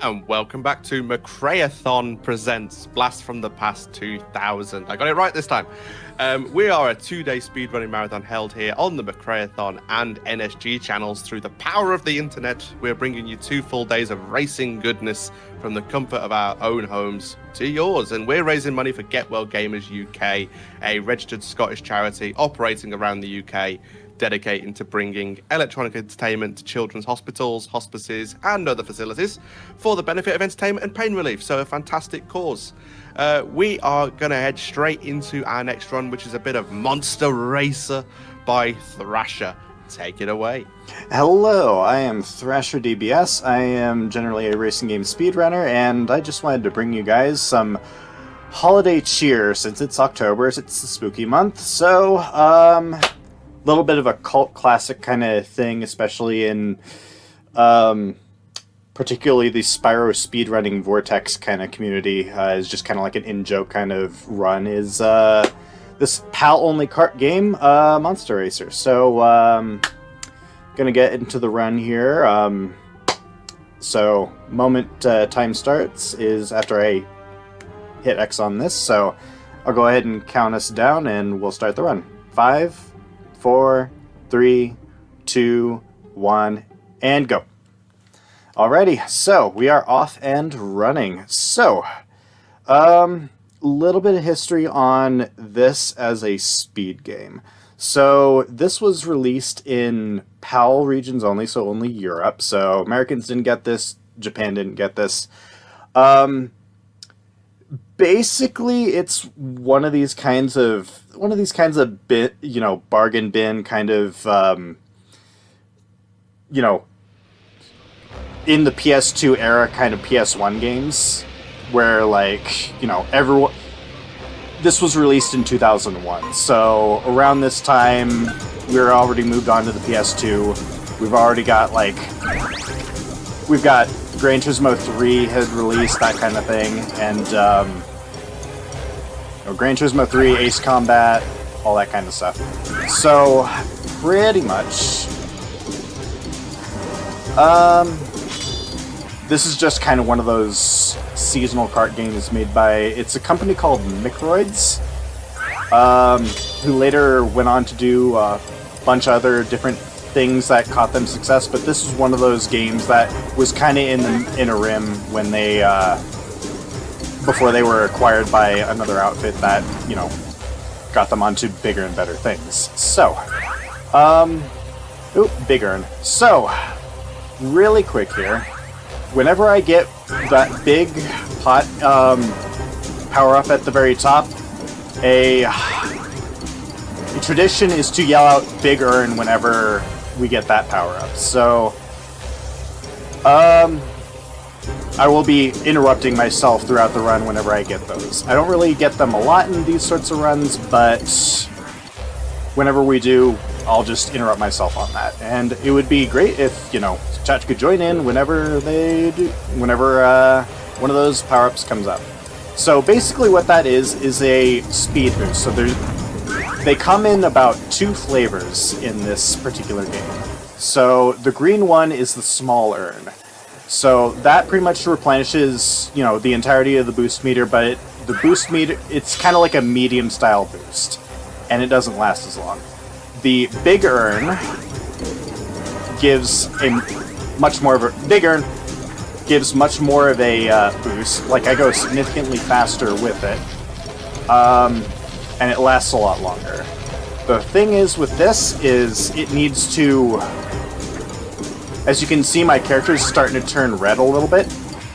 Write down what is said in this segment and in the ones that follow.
And welcome back to McRaeathon Presents Blast from the Past 2000. I got it right this time. We are a 2-day speedrunning marathon held here on the McRaeathon and NSG channels. Through the power of the internet, we're bringing you 2 full days of racing goodness from the comfort of our own homes to yours. And we're raising money for Get Well Gamers UK, a registered Scottish charity operating around the UK, dedicating to bringing electronic entertainment to children's hospitals, hospices, and other facilities for the benefit of entertainment and pain relief. So a fantastic cause. We are going to head straight into our next run, which is a bit of Monster Racer by Thrasher. Take it away. Hello, I am Thrasher DBS. I am generally a racing game speedrunner, and I just wanted to bring you guys some holiday cheer since it's October, it's the spooky month. So, little bit of a cult classic kind of thing, especially in particularly the Spyro speedrunning Vortex kind of community, is just kind of like an in-joke kind of run, is this PAL-only kart game, Monster Racer. So, gonna get into the run here. So, moment time starts is after I hit X on this, so I'll go ahead and count us down and we'll start the run. 5, 4, 3, 2, 1, and go. Alrighty, so we are off and running. So, little bit of history on this as a speed game. So, this was released in PAL regions only, so only Europe. So, Americans didn't get this, Japan didn't get this. Basically, it's one of these kinds of bargain bin kind of, in the PS2 era kind of PS1 games, where, like, everyone... This was released in 2001, so around this time, we were already moved on to the PS2. We've already got, we've got Gran Turismo 3 had released, that kind of thing, and, Gran Turismo 3, Ace Combat, all that kind of stuff. So, pretty much, this is just kind of one of those seasonal kart games made by, it's a company called McRaeathon, who later went on to do a bunch of other different things that caught them success, but this is one of those games that was kind of in the interim when they, before they were acquired by another outfit that, got them onto bigger and better things. So, Big Earn. So, really quick here. Whenever I get that big hot power-up at the very top, a tradition is to yell out Big Earn whenever we get that power-up. So, I will be interrupting myself throughout the run whenever I get those. I don't really get them a lot in these sorts of runs, but whenever we do, I'll just interrupt myself on that. And it would be great if, chat could join in whenever one of those power-ups comes up. So basically what that is a speed boost. So they come in about 2 flavors in this particular game. So the green one is the small urn. So that pretty much replenishes, the entirety of the boost meter, but the boost meter, it's kind of like a medium style boost, and it doesn't last as long. The big urn gives much more of a boost. Like, I go significantly faster with it, and it lasts a lot longer. The thing is with this is it needs to... As you can see, my character is starting to turn red a little bit.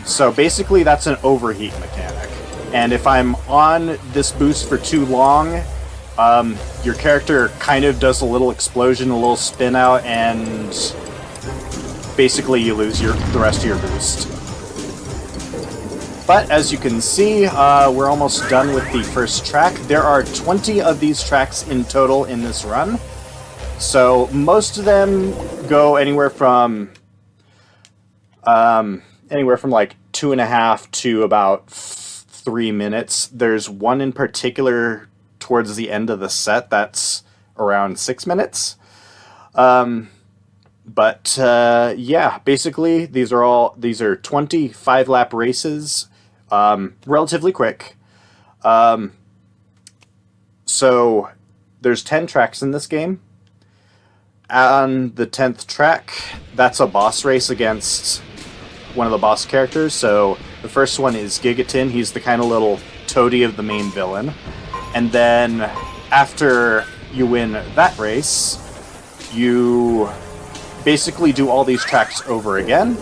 So basically that's an overheat mechanic. And if I'm on this boost for too long, your character kind of does a little explosion, a little spin out, and basically you lose the rest of your boost. But as you can see, we're almost done with the first track. There are 20 of these tracks in total in this run. So most of them go anywhere from like 2.5 to about 3 minutes. There's one in particular towards the end of the set that's around 6 minutes. But yeah, basically these are 25-lap races, relatively quick. So there's 10 tracks in this game. On the 10th track, that's a boss race against one of the boss characters. So the first one is Gigaton. He's the kind of little toady of the main villain. And then after you win that race, you basically do all these tracks over again,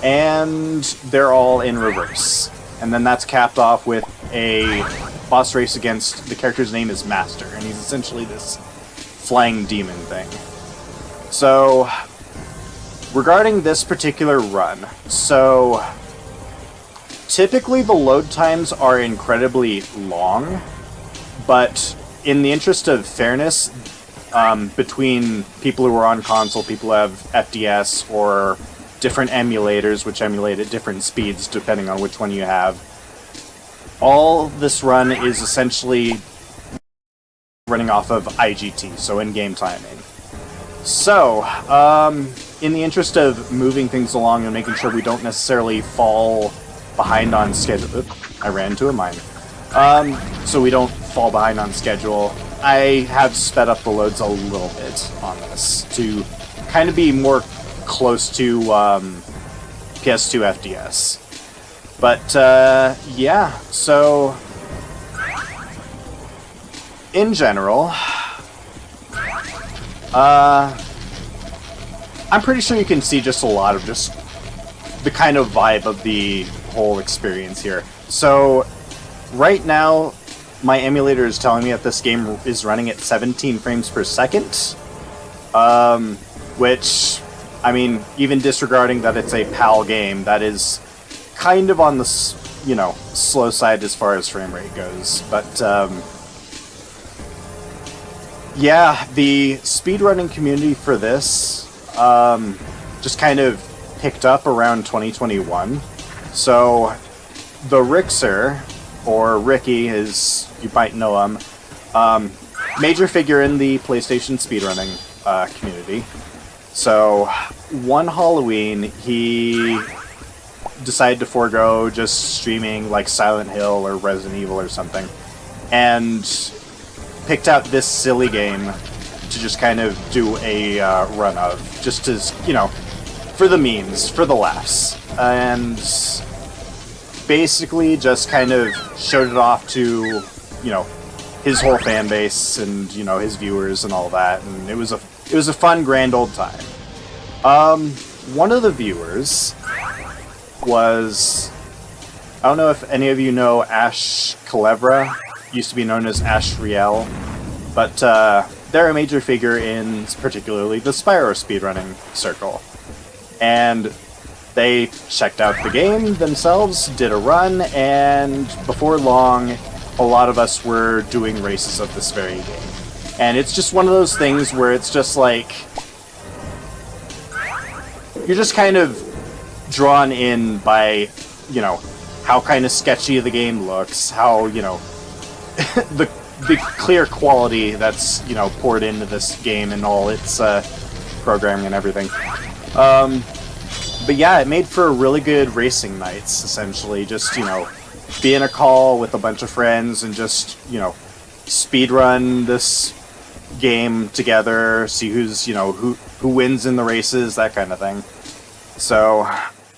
and they're all in reverse. And then that's capped off with a boss race against the character's name is Master, and he's essentially this flying demon thing. So, regarding this particular run, so typically the load times are incredibly long, but in the interest of fairness, between people who are on console, people who have FDS or different emulators, which emulate at different speeds depending on which one you have, all this run is essentially running off of IGT, so in-game timing. So, in the interest of moving things along and making sure we don't necessarily fall behind on schedule... I ran into a mine. So we don't fall behind on schedule, I have sped up the loads a little bit on this to kind of be more close to PS2 FDS. But, yeah, so... in general... I'm pretty sure you can see just a lot of just the kind of vibe of the whole experience here. So, right now, my emulator is telling me that this game is running at 17 frames per second, which, I mean, even disregarding that it's a PAL game, that is kind of on the, you know, slow side as far as frame rate goes. But, yeah, the speedrunning community for this just kind of picked up around 2021. So the Rixer, or Ricky, as you might know him, major figure in the PlayStation speedrunning community. So one Halloween, he decided to forego just streaming like Silent Hill or Resident Evil or something, and picked out this silly game to just kind of do a run of, just as, you know, for the memes, for the laughs, and basically just kind of showed it off to, you know, his whole fan base and, you know, his viewers and all that, and it was a fun, grand old time. One of the viewers was, I don't know if any of you know Ash Kalevra, used to be known as Ash Riel, but they're a major figure in particularly the Spyro speedrunning circle. And they checked out the game themselves, did a run, and before long, a lot of us were doing races of this very game. And it's just one of those things where it's just like, you're just kind of drawn in by, you know, how kind of sketchy the game looks, how, you know, the clear quality that's, you know, poured into this game and all its programming and everything. But yeah, it made for really good racing nights, essentially. Just, you know, be in a call with a bunch of friends and just, you know, speedrun this game together, see who's, you know, who wins in the races, that kind of thing. So,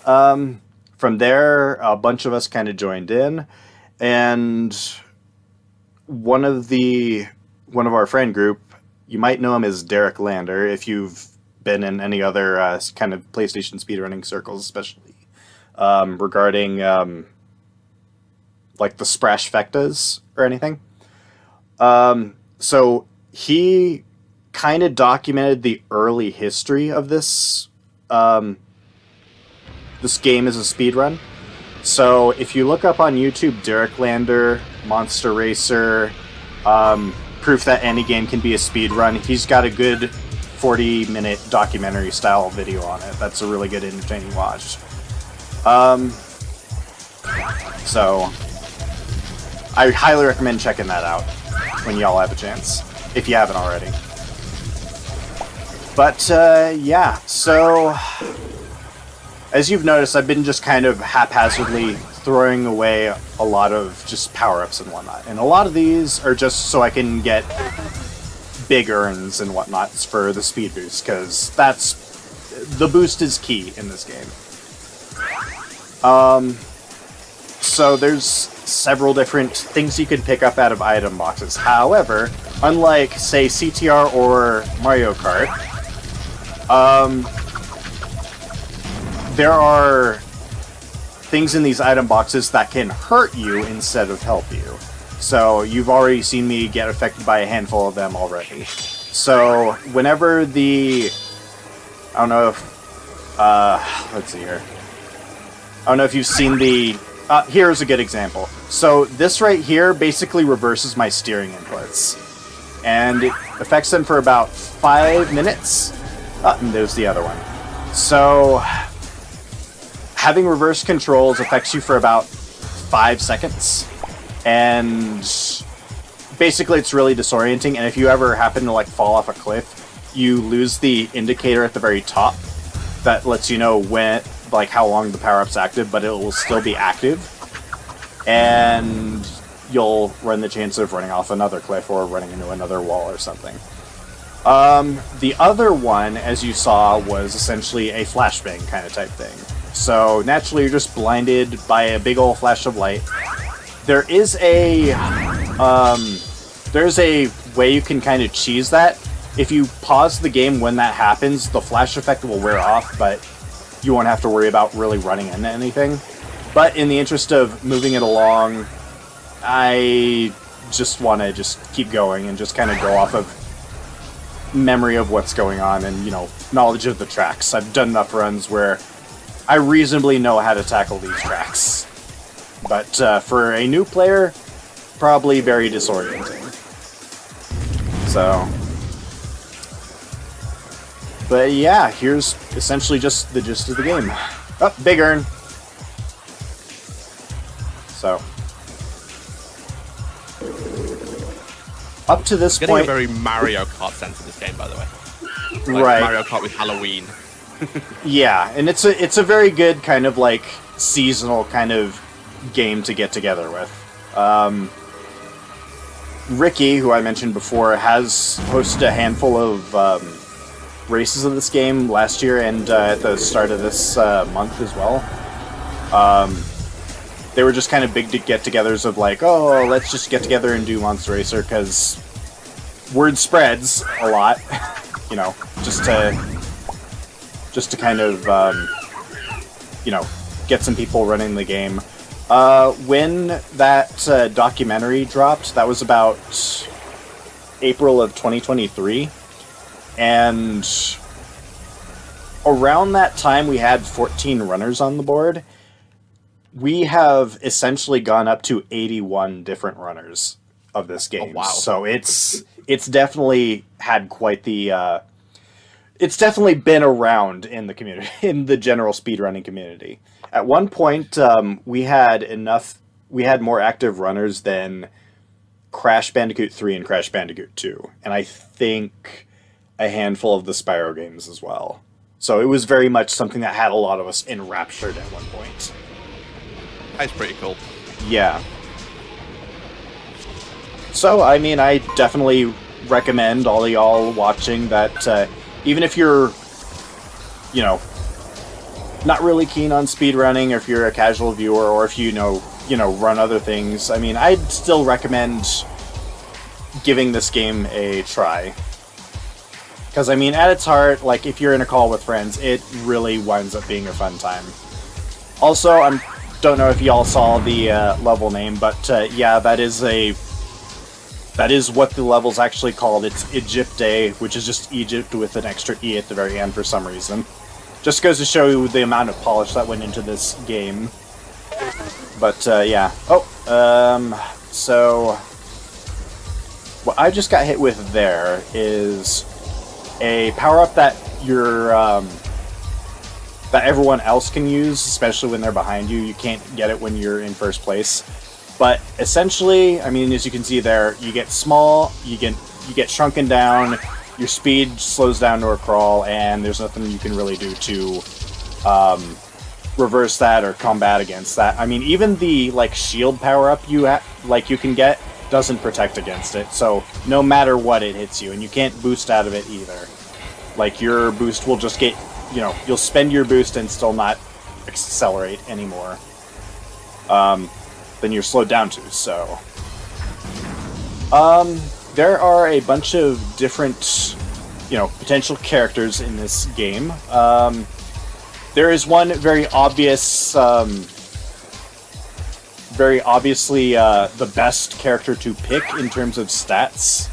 from there, a bunch of us kind of joined in, and one of our friend group, you might know him as Derek Lander if you've been in any other kind of PlayStation speedrunning circles, especially regarding like the Sprash Fectas or anything. So he kind of documented the early history of this this game as a speedrun. So if you look up on YouTube, Derek Lander, Monster Racer, proof that any game can be a speedrun, he's got a good 40-minute documentary style video on it. That's a really good, entertaining watch. So I highly recommend checking that out when y'all have a chance, if you haven't already. But, yeah, so as you've noticed, I've been just kind of haphazardly throwing away a lot of just power-ups and whatnot. And a lot of these are just so I can get big earns and whatnot for the speed boost, because the boost is key in this game. So there's several different things you can pick up out of item boxes. However, unlike, say, CTR or Mario Kart, there are things in these item boxes that can hurt you instead of help you. So you've already seen me get affected by a handful of them already. So whenever I don't know if, let's see here. I don't know if you've seen here's a good example. So this right here basically reverses my steering inputs. And it affects them for about 5 minutes. And there's the other one. So having reverse controls affects you for about 5 seconds. And basically it's really disorienting, and if you ever happen to fall off a cliff, you lose the indicator at the very top that lets you know how long the power-up's active, but it will still be active. And you'll run the chance of running off another cliff or running into another wall or something. The other one, as you saw, was essentially a flashbang kind of type thing. So naturally you're just blinded by a big old flash of light. There's a way you can kind of cheese that. If you pause the game when that happens, the flash effect will wear off, but you won't have to worry about really running into anything. But in the interest of moving it along, I just want to keep going and just kind of go off of memory of what's going on and, knowledge of the tracks. I've done enough runs where I reasonably know how to tackle these tracks. But for a new player, probably very disorienting. So, but yeah, here's essentially just the gist of the game. Oh, big earn. So, up to this Getting point, a very Mario Kart sense of this game, by the way. Right. Mario Kart with Halloween. Yeah, and it's a very good kind of seasonal kind of game to get together with. Ricky, who I mentioned before, has hosted a handful of races of this game last year and at the start of this month as well. They were just kind of big get-togethers of oh, let's just get together and do Monster Racer, because word spreads a lot, just to kind of, get some people running the game. When that documentary dropped, that was about April of 2023, and around that time we had 14 runners on the board. We have essentially gone up to 81 different runners of this game. Oh, wow. So it's definitely had quite the it's definitely been around in the community, in the general speedrunning community. At one point, we had more active runners than Crash Bandicoot 3 and Crash Bandicoot 2, and I think a handful of the Spyro games as well. So it was very much something that had a lot of us enraptured at one point. That's pretty cool. Yeah. So, I mean, I definitely recommend all y'all watching that, even if you're, not really keen on speedrunning, or if you're a casual viewer, or if you run other things, I mean, I'd still recommend giving this game a try. Because, I mean, at its heart, if you're in a call with friends, it really winds up being a fun time. Also, don't know if y'all saw the level name, but yeah, that is what the level's actually called. It's Egypte, which is just Egypt with an extra E at the very end for some reason. Just goes to show you the amount of polish that went into this game. But yeah. So what I just got hit with there is a power-up that that everyone else can use, especially when they're behind you. You can't get it when you're in first place. But essentially, I mean, as you can see there, you get small, you get shrunken down, your speed slows down to a crawl, and there's nothing you can really do to reverse that or combat against that. I mean, even the like shield power up you can get doesn't protect against it. So no matter what, it hits you, and you can't boost out of it either. Like your boost will just get, you'll spend your boost and still not accelerate anymore. Then you're slowed down to. So there are a bunch of different, potential characters in this game. There is one very obvious, very obviously the best character to pick in terms of stats,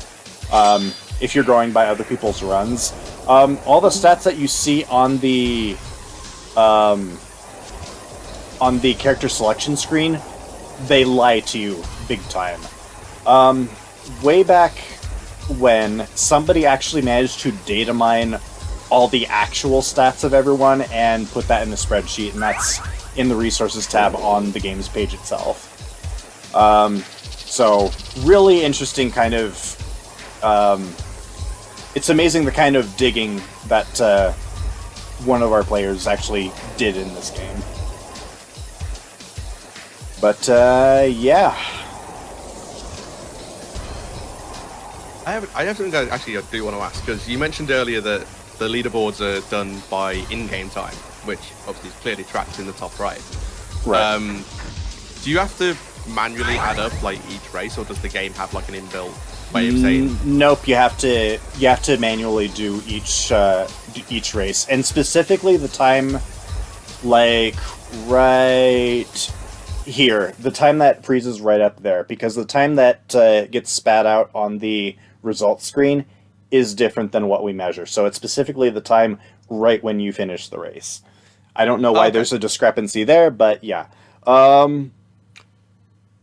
if you're going by other people's runs. All the stats that you see on the character selection screen, they lie to you big time. Way back when, somebody actually managed to data mine all the actual stats of everyone and put that in the spreadsheet, and that's in the resources tab on the games page itself. So really interesting kind of, it's amazing the kind of digging that one of our players actually did in this game. But yeah. I have something I actually do want to ask, because you mentioned earlier that the leaderboards are done by in-game time, which obviously is clearly tracked in the top right. Right. Do you have to manually add up like each race, or does the game have like an inbuilt way of saying? Nope, you have to manually do each race, and specifically the time, like right here, the time that freezes right up there, because the time that gets spat out on the results screen is different than what we measure. So it's specifically the time right when you finish the race. I don't know why there's a discrepancy there, but yeah.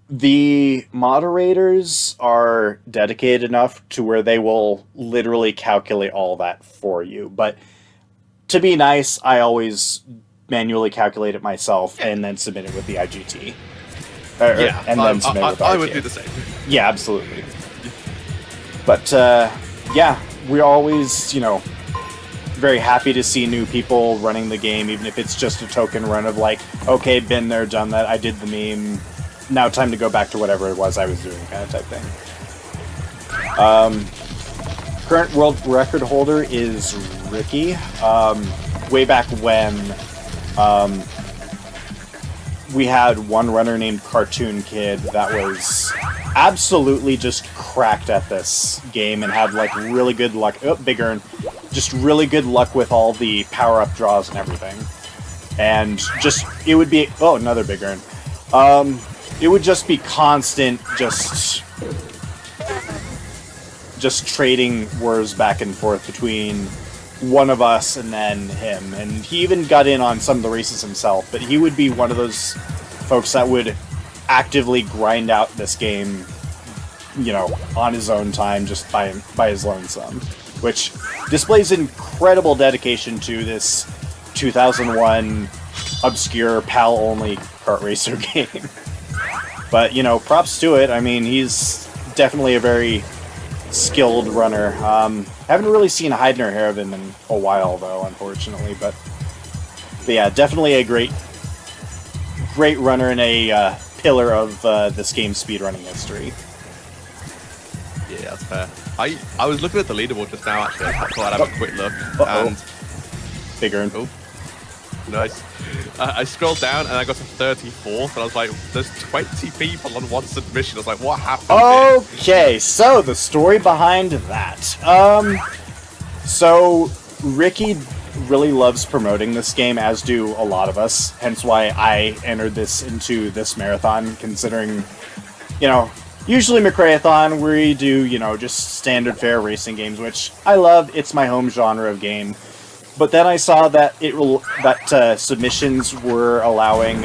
The moderators are dedicated enough to where they will literally calculate all that for you. But to be nice, I always manually calculate it myself and then submit it with the IGT. I would do the same. Yeah, absolutely. But yeah, we're always, very happy to see new people running the game, even if it's just a token run of like, okay, been there, done that, I did the meme, now time to go back to whatever it was I was doing, kind of type thing. Current world record holder is Ricky. Way back when, we had one runner named Cartoon Kid that was absolutely just cracked at this game and had like really good luck. Oh, Big Earn. Just really good luck with all the power-up draws and everything. And just, it would be... Oh, another Big Earn. It would just be constant, just trading words back and forth between one of us and then him. And he even got in on some of the races himself, but he would be one of those folks that would actively grind out this game, on his own time, just by his lonesome. Which displays incredible dedication to this 2001 obscure PAL-only kart racer game. But, props to it. I mean, he's definitely a very skilled runner. Haven't really seen a hide nor hair of him in a while, though, unfortunately. But yeah, definitely a great runner and a pillar of this game's speedrunning history. Yeah, that's fair. I was looking at the leaderboard just now, actually. I thought I'd have a quick look. And Big Earn. Oh, nice. I scrolled down and I got to 34th, and I was like, there's 20 people on one submission. I was like, what happened? Okay, so the story behind that. So Ricky really loves promoting this game, as do a lot of us. Hence why I entered this into this marathon, considering, usually McRaeathon, we do, just standard fare racing games, which I love. It's my home genre of game. But then I saw that submissions were allowing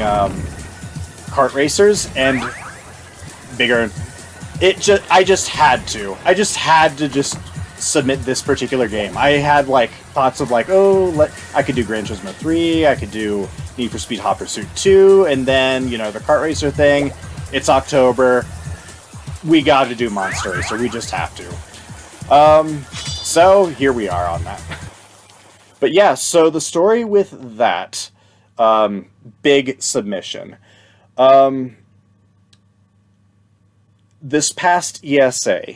kart racers, and bigger. I just had to. I just had to just submit this particular game. I had thoughts of I could do Gran Turismo 3, I could do Need for Speed Hot Pursuit 2, and then the kart racer thing. It's October. We got to do Monster Racer. We just have to. So here we are on that. But yeah, so the story with that big submission. This past ESA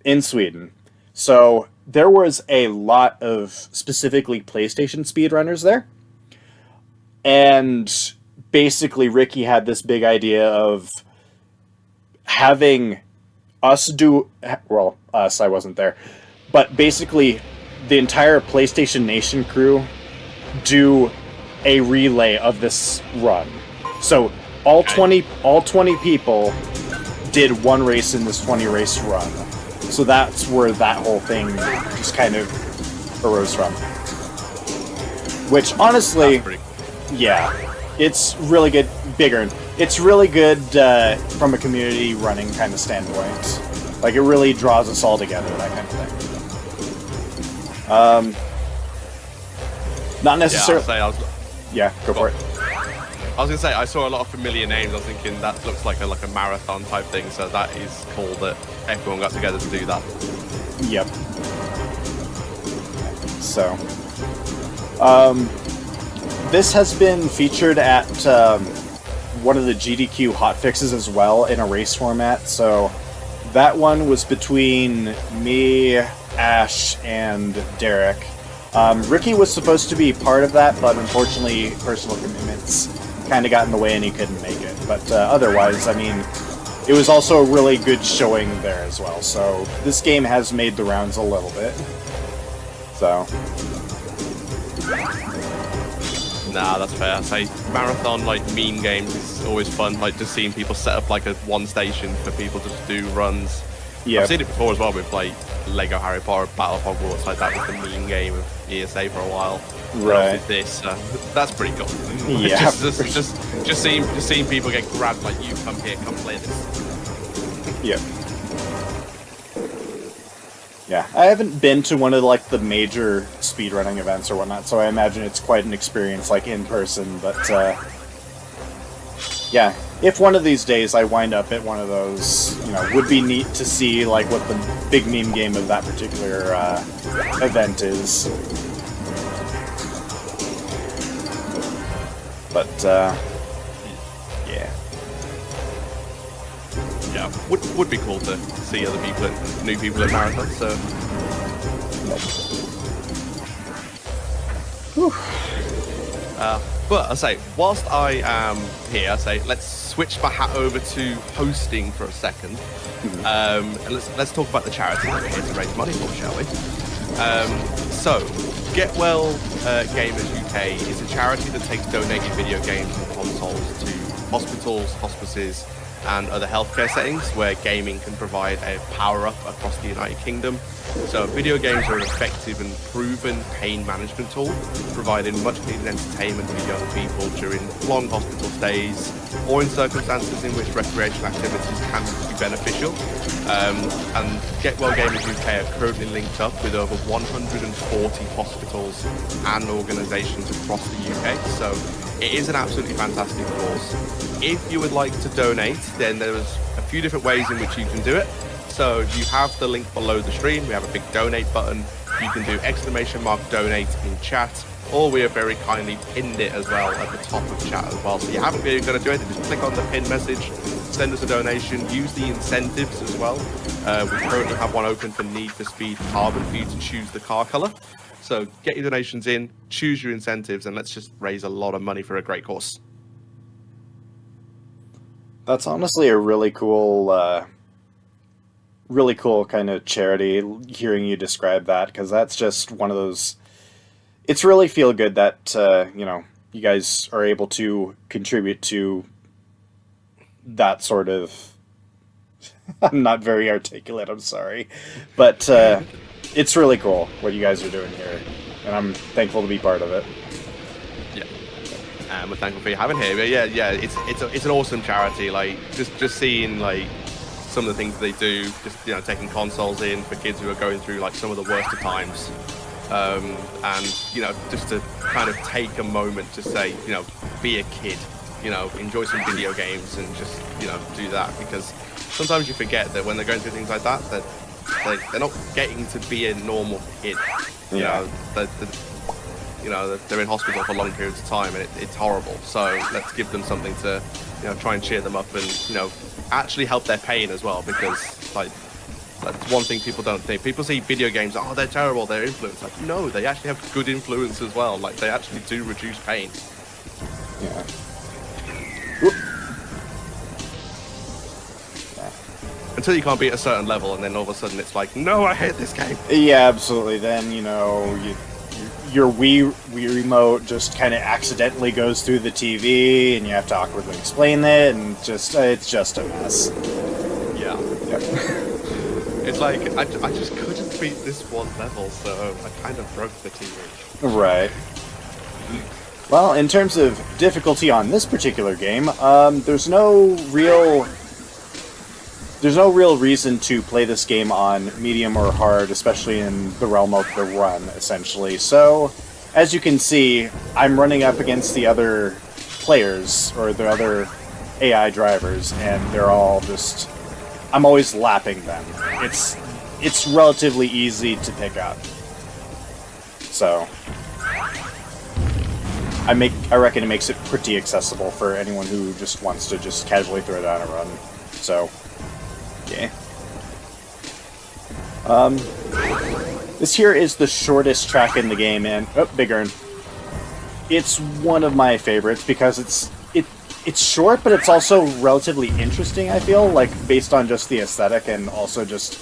in Sweden, so there was a lot of specifically PlayStation speedrunners there. And basically Ricky had this big idea of having us do, well, us, I wasn't there, but basically the entire PlayStation Nation crew do a relay of this run. So all 20 people did one race in this 20 race run. So that's where that whole thing just kind of arose from. Which honestly, yeah, it's really good. Bigger. It's really good from a community running kind of standpoint. Like, it really draws us all together, that kind of thing. Not necessarily. Yeah, go for it. I was gonna say I saw a lot of familiar names. I was thinking that looks like a marathon type thing. So that is cool that everyone got together to do that. Yep. So, this has been featured at one of the GDQ hotfixes as well in a race format. So that one was between me, Ash, and Derek. Ricky was supposed to be part of that, but unfortunately personal commitments kind of got in the way and he couldn't make it. But otherwise, I mean, it was also a really good showing there as well. So this game has made the rounds a little bit. So... Nah, that's fair. I say marathon, like, meme games is always fun. Like, just seeing people set up, like, one station for people to do runs. Yeah. I've seen it before as well with, like, Lego Harry Potter, Battle of Hogwarts, like, that was the meme game of ESA for a while. Right. This, that's pretty cool. Yeah. just seeing people get grabbed, like, you come here, come play this. Yeah. Yeah, I haven't been to one of like the major speedrunning events or whatnot, so I imagine it's quite an experience, like in person. But yeah, if one of these days I wind up at one of those, you know, would be neat to see like what the big meme game of that particular event is. But yeah. Yeah, would be cool to see other people, new people in marathon. So, but I say, whilst I am here, I say let's switch my hat over to hosting for a second, and let's talk about the charity that we're here to raise money for, shall we? So, Get Well Gamers UK is a charity that takes donated video games and consoles to hospitals, hospices, and other healthcare settings where gaming can provide a power-up across the United Kingdom. So video games are an effective and proven pain management tool, providing much-needed entertainment for young people during long hospital stays or in circumstances in which recreational activities can be beneficial. And Get Well Gamers UK are currently linked up with over 140 hospitals and organisations across the UK. So it is an absolutely fantastic cause. If you would like to donate, then there's a few different ways in which you can do it. So you have the link below the stream. We have a big donate button. You can do !donate in chat, or we have very kindly pinned it as well at the top of chat as well. So you haven't really got to do anything. Just click on the pin message, send us a donation, use the incentives as well. We currently have one open for Need for Speed Carbon for you to choose the car color. So get your donations in, choose your incentives, and let's just raise a lot of money for a great cause. That's honestly a really cool kind of charity, hearing you describe that, because that's just one of those... It's really feel good that, you know, you guys are able to contribute to that sort of... I'm not very articulate, I'm sorry. But it's really cool what you guys are doing here, and I'm thankful to be part of it. Yeah. We're thankful for you having here. But yeah, it's an awesome charity. Like, just seeing, like, some of the things they do, just, you know, taking consoles in for kids who are going through like some of the worst of times, and, you know, just to kind of take a moment to say, you know, be a kid, you know, enjoy some video games and just, you know, do that, because sometimes you forget that when they're going through things like that, that they're not getting to be a normal kid. You know, they're in hospital for long periods of time, and it's horrible. So let's give them something to, try and cheer them up, and actually help their pain as well, because like that's one thing people don't think. People see video games, oh, they're terrible, they're influence. Like, no, they actually have good influence as well. Like, they actually do reduce pain. Yeah. Until you can't beat a certain level, and then all of a sudden it's like, no, I hate this game. Yeah, absolutely. Then, your Wii remote just kind of accidentally goes through the TV, and you have to awkwardly explain it, and it's just a mess. Yeah. Yep. It's like, I just couldn't beat this one level, so I kind of broke the TV. Right. Well, in terms of difficulty on this particular game, there's no real reason to play this game on medium or hard, especially in the realm of the run, essentially. So, as you can see, I'm running up against the other players, or the other AI drivers, and they're all just... I'm always lapping them. It's relatively easy to pick up. So... I reckon it makes it pretty accessible for anyone who just wants to just casually throw down a run. So... yeah. This here is the shortest track in the game, and Big Earn. It's one of my favorites because it's short, but it's also relatively interesting. I feel like based on just the aesthetic and also just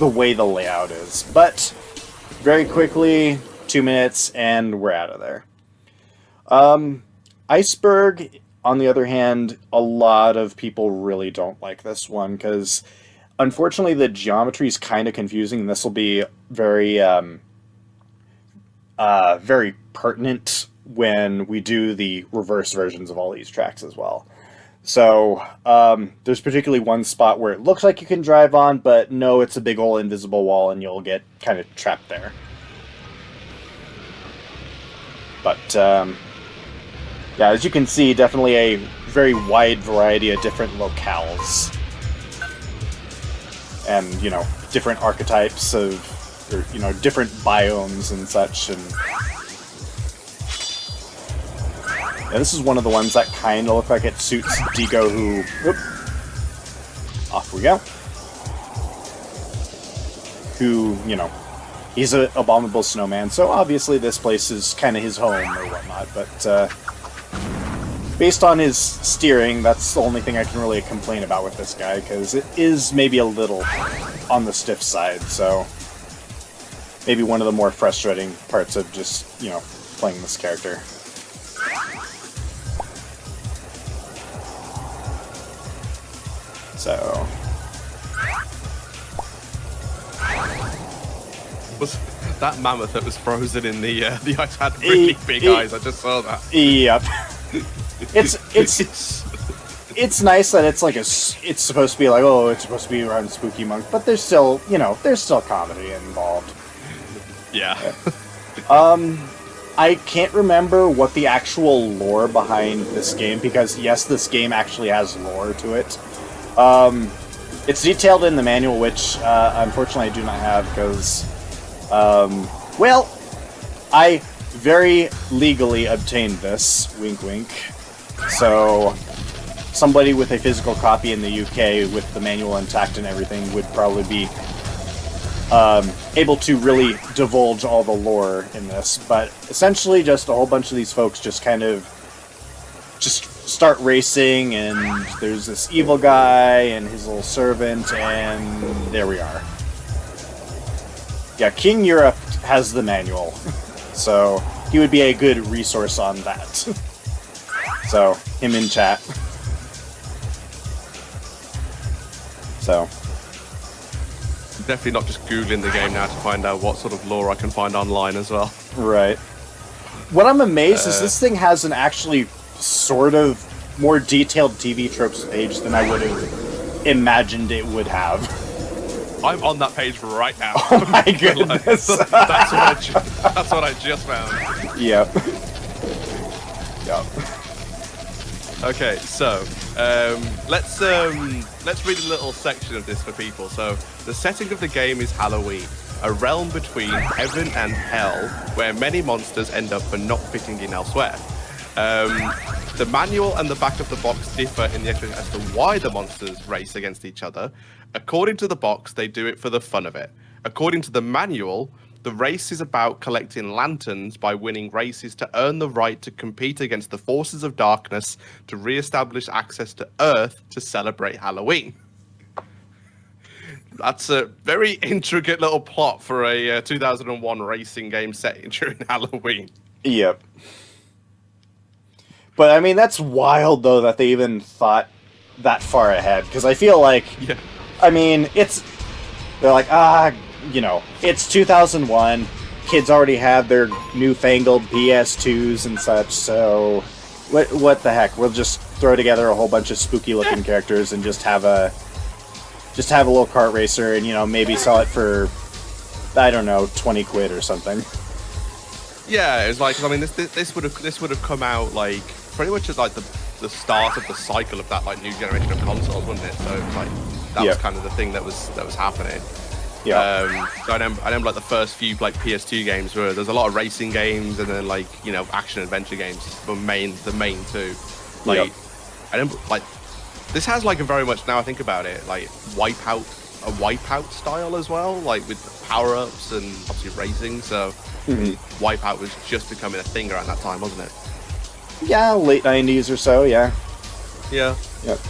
the way the layout is. But very quickly, 2 minutes, and we're out of there. Iceberg. On the other hand, a lot of people really don't like this one, because unfortunately the geometry is kind of confusing. This will be very, very pertinent when we do the reverse versions of all these tracks as well. So, there's particularly one spot where it looks like you can drive on, but no, it's a big old invisible wall and you'll get kind of trapped there. But, yeah, as you can see, definitely a very wide variety of different locales. And, different archetypes of, or, different biomes and such. And yeah, this is one of the ones that kind of look like it suits Digo, who... Whoop, off we go. Who, he's an abominable snowman, so obviously this place is kind of his home or whatnot, but, based on his steering, that's the only thing I can really complain about with this guy, because it is maybe a little on the stiff side, so maybe one of the more frustrating parts of just, playing this character. So... Was that mammoth that was frozen in the ice had really big eyes? I just saw that. Yep. It's nice that it's like it's supposed to be like, oh, it's supposed to be around Spooky Monk, but there's still, there's still comedy involved. Yeah. I can't remember what the actual lore behind this game, because yes, this game actually has lore to it. It's detailed in the manual, which unfortunately I do not have, because, well, I very legally obtained this, wink wink. So, somebody with a physical copy in the UK with the manual intact and everything would probably be able to really divulge all the lore in this. But essentially, just a whole bunch of these folks just kind of just start racing, and there's this evil guy and his little servant, and there we are. Yeah, King Europe has the manual, so he would be a good resource on that. So, him in chat. So. Definitely not just Googling the game now to find out what sort of lore I can find online as well. Right. What I'm amazed is this thing has an actually sort of more detailed TV tropes page than I would have imagined it would have. I'm on that page right now. Oh my goodness. That's what I just found. Yep. Yep. Okay, so let's read a little section of this for people. So the setting of the game is Halloween, a realm between heaven and hell, where many monsters end up for not fitting in elsewhere. The manual and the back of the box differ in the explanation as to why the monsters race against each other. According to the box, they do it for the fun of it. According to the manual, the race is about collecting lanterns by winning races to earn the right to compete against the forces of darkness to re-establish access to Earth to celebrate Halloween. That's a very intricate little plot for a 2001 racing game set during Halloween. Yep. But I mean, that's wild though that they even thought that far ahead. Because I feel like, yeah. I mean, they're like, it's 2001. Kids already have their newfangled PS2s and such. So, what the heck? We'll just throw together a whole bunch of spooky looking characters and just have a little kart racer and maybe sell it for, I don't know, 20 quid or something. Yeah, it's like, I mean, this would have come out like pretty much at like the start of the cycle of that like new generation of consoles, wouldn't it? So like that was kind of the thing that was happening. Yeah. So I remember like the first few like PS2 games where there's a lot of racing games and then like action adventure games were the main two. Like I remember like this has like a very much, now I think about it, like Wipeout style as well, like with power ups and obviously racing. So Wipeout was just becoming a thing around that time, wasn't it? Yeah, late 90s or so. Yeah. Yeah. Yep.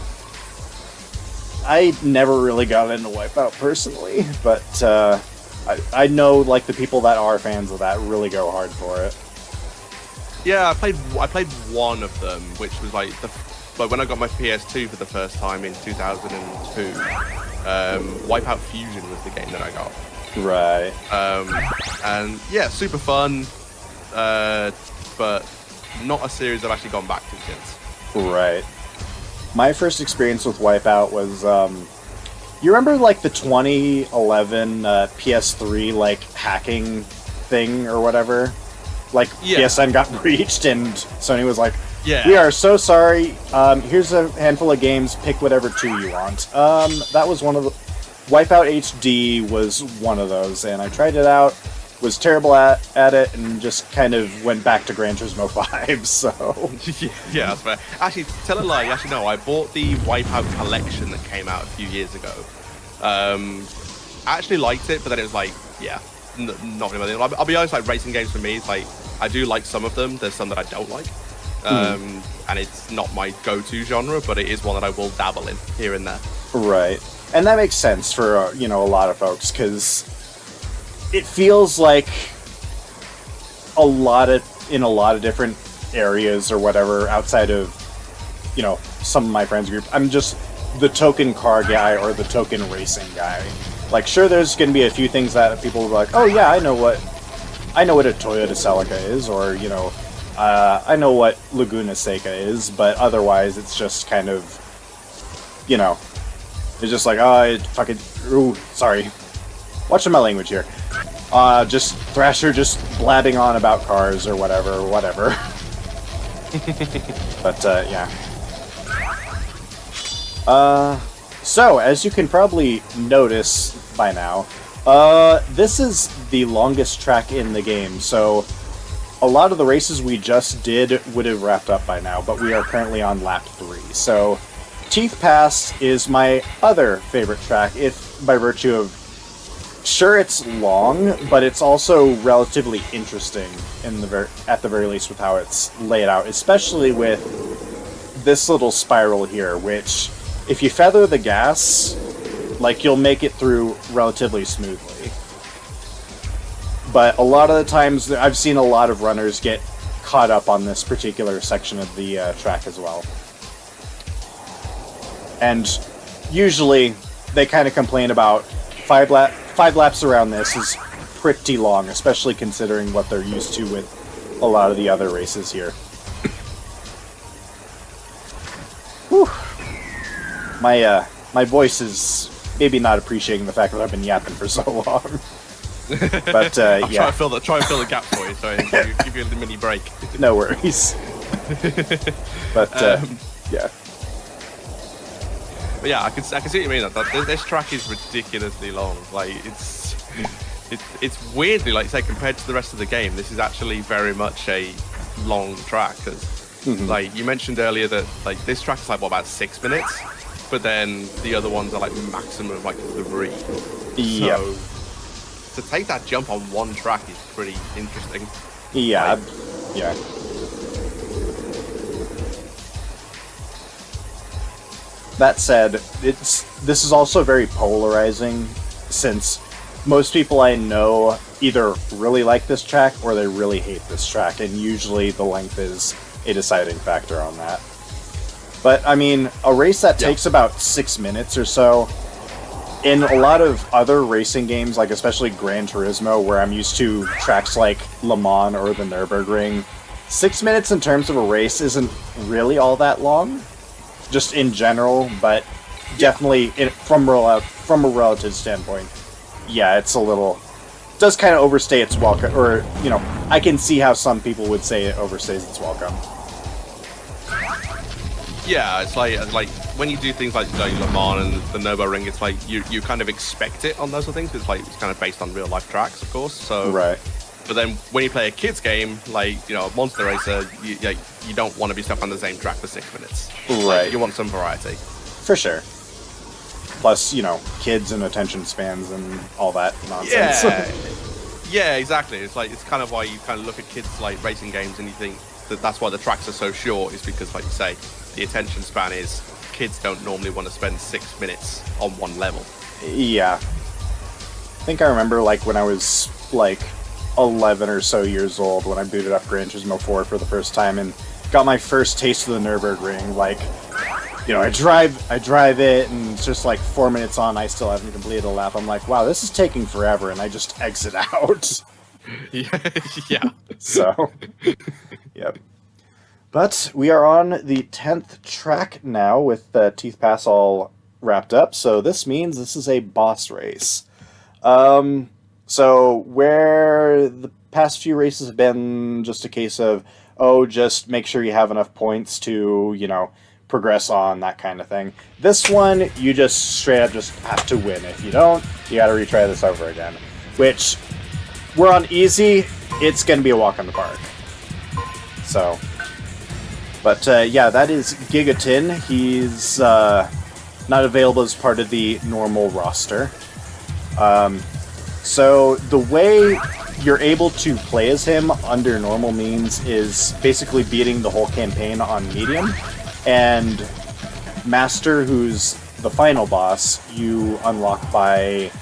I never really got into Wipeout personally, but I know like the people that are fans of that really go hard for it. Yeah, I played one of them, which was like when I got my PS2 for the first time in 2002. Wipeout Fusion was the game that I got. Right. And yeah, super fun, but not a series I've actually gone back to since. Right. My first experience with Wipeout was, you remember like the 2011 PS3 like hacking thing or whatever? Like PSN got breached and Sony was like, we are so sorry. Here's a handful of games. Pick whatever two you want. That was one of the... Wipeout HD was one of those, and I tried it out. Was terrible at it, and just kind of went back to Gran Turismo 5, so... Yeah, that's fair. Actually, tell a lie. Actually, no, I bought the Wipeout collection that came out a few years ago. I actually liked it, but then it was like, not really. I'll be honest, like, racing games for me, it's like, I do like some of them. There's some that I don't like. And it's not my go-to genre, but it is one that I will dabble in here and there. Right. And that makes sense for, a lot of folks, because it feels like in a lot of different areas or whatever, outside of, some of my friends' group, I'm just the token car guy or the token racing guy. Like, sure, there's going to be a few things that people will be like, oh yeah, I know what a Toyota Celica is, or, I know what Laguna Seca is, but otherwise it's just kind of, it's just like, sorry. Watching my language here. Just Thrasher just blabbing on about cars or whatever. But, yeah. So, as you can probably notice by now, this is the longest track in the game, so a lot of the races we just did would have wrapped up by now, but we are currently on lap 3, so Teeth Pass is my other favorite track, if by virtue of, sure, it's long, but it's also relatively interesting at the very least with how it's laid out, especially with this little spiral here, which, if you feather the gas, like, you'll make it through relatively smoothly. But a lot of the times, I've seen a lot of runners get caught up on this particular section of the track as well. And usually, they kind of complain about 5 laps around this is pretty long, especially considering what they're used to with a lot of the other races here. Whew. My voice is maybe not appreciating the fact that I've been yapping for so long. But yeah, try and fill the gap for you. Sorry, give you a mini break. No worries. But Yeah. But yeah, I can see what you mean. This track is ridiculously long. Like it's weirdly, like say, compared to the rest of the game, this is actually very much a long track. Because like you mentioned earlier that like this track is like what, about 6 minutes, but then the other ones are like maximum of like 3. Yeah. So to take that jump on one track is pretty interesting. Yeah. Like, yeah. That said, this is also very polarizing, since most people I know either really like this track or they really hate this track, and usually the length is a deciding factor on that. But, I mean, a race that takes about 6 minutes or so, in a lot of other racing games, like especially Gran Turismo, where I'm used to tracks like Le Mans or the Nürburgring, 6 minutes in terms of a race isn't really all that long. Just in general, but definitely from a relative standpoint, yeah, it's a little does kind of overstay its welcome, or you know, I can see how some people would say it overstays its welcome. Yeah, it's like when you do things like Le Mans and the Nürburgring, it's like you kind of expect it on those sort of things. It's like it's kind of based on real life tracks, of course. So right. But then when you play a kids game, like, you know, a Monster Racer, you don't want to be stuck on the same track for 6 minutes. Right. Like, you want some variety. For sure. Plus, you know, kids and attention spans and all that nonsense. Yeah, exactly. It's like, it's kind of why you kind of look at kids like racing games and you think that that's why the tracks are so short, is because, like you say, the attention span is kids don't normally want to spend 6 minutes on one level. Yeah. I think I remember, like, when I was, like, 11 or so years old when I booted up Gran Turismo 4 for the first time and got my first taste of the Nürburgring. Like, you know, I drive it, and it's just like 4 minutes on, I still haven't completed a lap. I'm like, wow, this is taking forever, and I just exit out. Yeah. So, yep. But we are on the 10th track now with the Teeth Pass all wrapped up, so this means this is a boss race. So where the past few races have been just a case of, oh, just make sure you have enough points to, you know, progress on, that kind of thing. This one, you just straight up just have to win. If you don't, you gotta retry this over again. Which, we're on easy, it's gonna be a walk in the park. So, but yeah, that is Gigatin. He's not available as part of the normal roster. So the way you're able to play as him under normal means is basically beating the whole campaign on medium, and Master, who's the final boss, you unlock by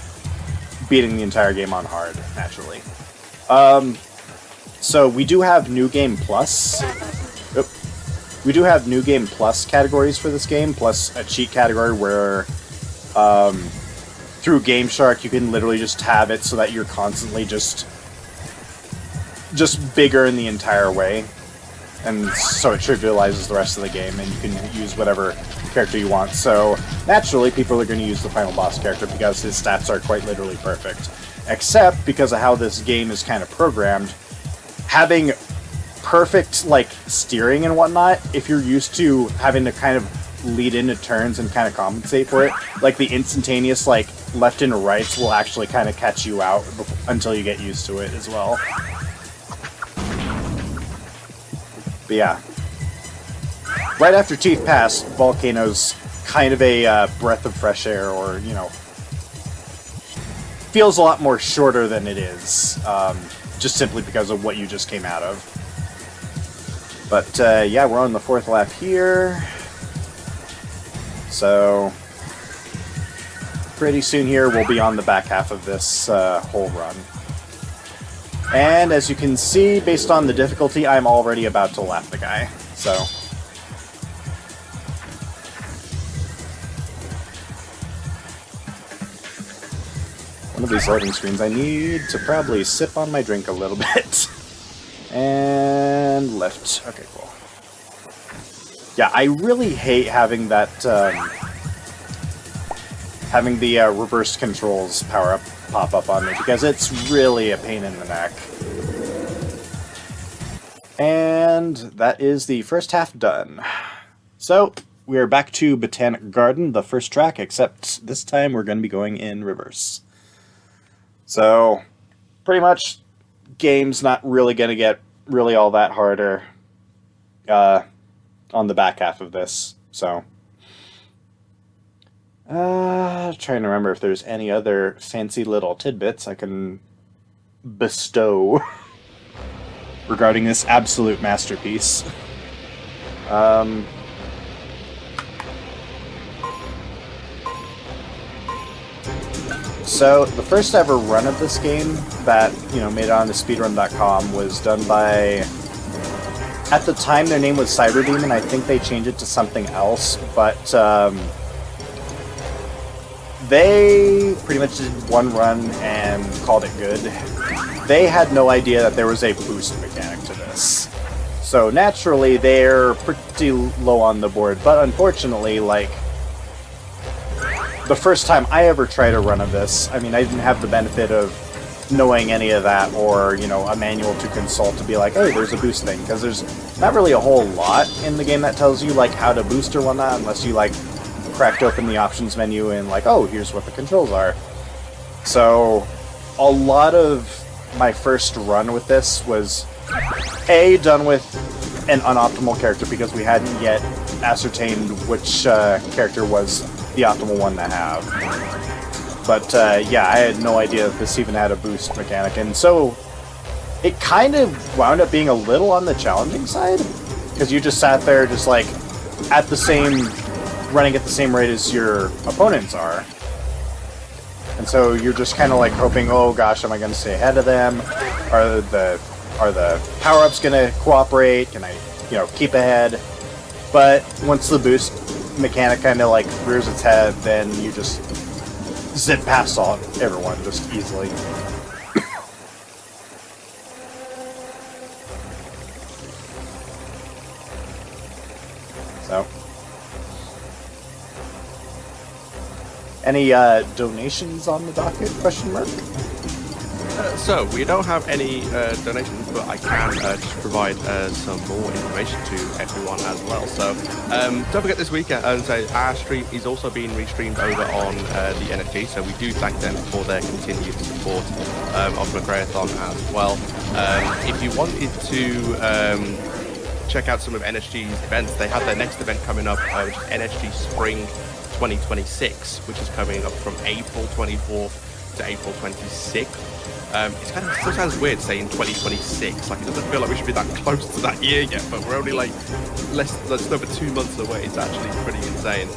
beating the entire game on hard, naturally. So we do have New Game Plus. We do have New Game Plus categories for this game, plus a cheat category where through Game Shark, you can literally just have it so that you're constantly just bigger in the entire way, and so it trivializes the rest of the game, and you can use whatever character you want. So naturally, people are going to use the final boss character because his stats are quite literally perfect. Except because of how this game is kind of programmed, having perfect like steering and whatnot, if you're used to having to kind of lead into turns and kind of compensate for it, like the instantaneous like left and rights will actually kind of catch you out until you get used to it as well. But yeah, right after Teeth Pass, Volcano's kind of a breath of fresh air, or you know, feels a lot more shorter than it is, just simply because of what you just came out of. But yeah, we're on the 4th lap here. So, pretty soon here, we'll be on the back half of this whole run. And as you can see, based on the difficulty, I'm already about to lap the guy. So, one of these loading screens, I need to probably sip on my drink a little bit. And left. Okay, cool. Yeah, I really hate having that, having the reverse controls power-up pop up on me, because it's really a pain in the neck. And that is the first half done. So So, we are back to Botanic Garden, the first track, except this time we're going to be going in reverse. So, pretty much, game's not really going to get really all that harder on the back half of this. So, trying to remember if there's any other fancy little tidbits I can bestow regarding this absolute masterpiece. So, the first ever run of this game that, made it onto Speedrun.com was done by... At the time, their name was Cyberdemon. I think they changed it to something else, but they pretty much did one run and called it good. They had no idea that there was a boost mechanic to this. So, naturally, they're pretty low on the board, but unfortunately, the first time I ever tried a run of this, I mean, I didn't have the benefit of knowing any of that or, a manual to consult to be like, hey, there's a boost thing, because there's not really a whole lot in the game that tells you, how to boost or whatnot, unless you, cracked open the options menu and, oh, here's what the controls are. So, a lot of my first run with this was, A, done with an unoptimal character because we hadn't yet ascertained which character was the optimal one to have. But yeah, I had no idea that this even had a boost mechanic, and so it kind of wound up being a little on the challenging side, because you just sat there just running at the same rate as your opponents are. And so you're just kind of hoping, oh gosh, am I going to stay ahead of them? Are the power-ups going to cooperate? Can I, keep ahead? But once the boost mechanic kind of rears its head, then you just zip past everyone just easily. So, any donations on the docket? Question mark. So, we don't have any donations, but I can just provide some more information to everyone as well. So, don't forget this weekend, our stream is also being restreamed over on the NFT, so we do thank them for their continued support of McRaeathon as well. If you wanted to check out some of NSG's events, they have their next event coming up, which is NSG Spring 2026, which is coming up from April 24th to April 26th. It still sounds weird saying 2026, it doesn't feel like we should be that close to that year yet, but we're only less over 2 months away. It's actually pretty insane.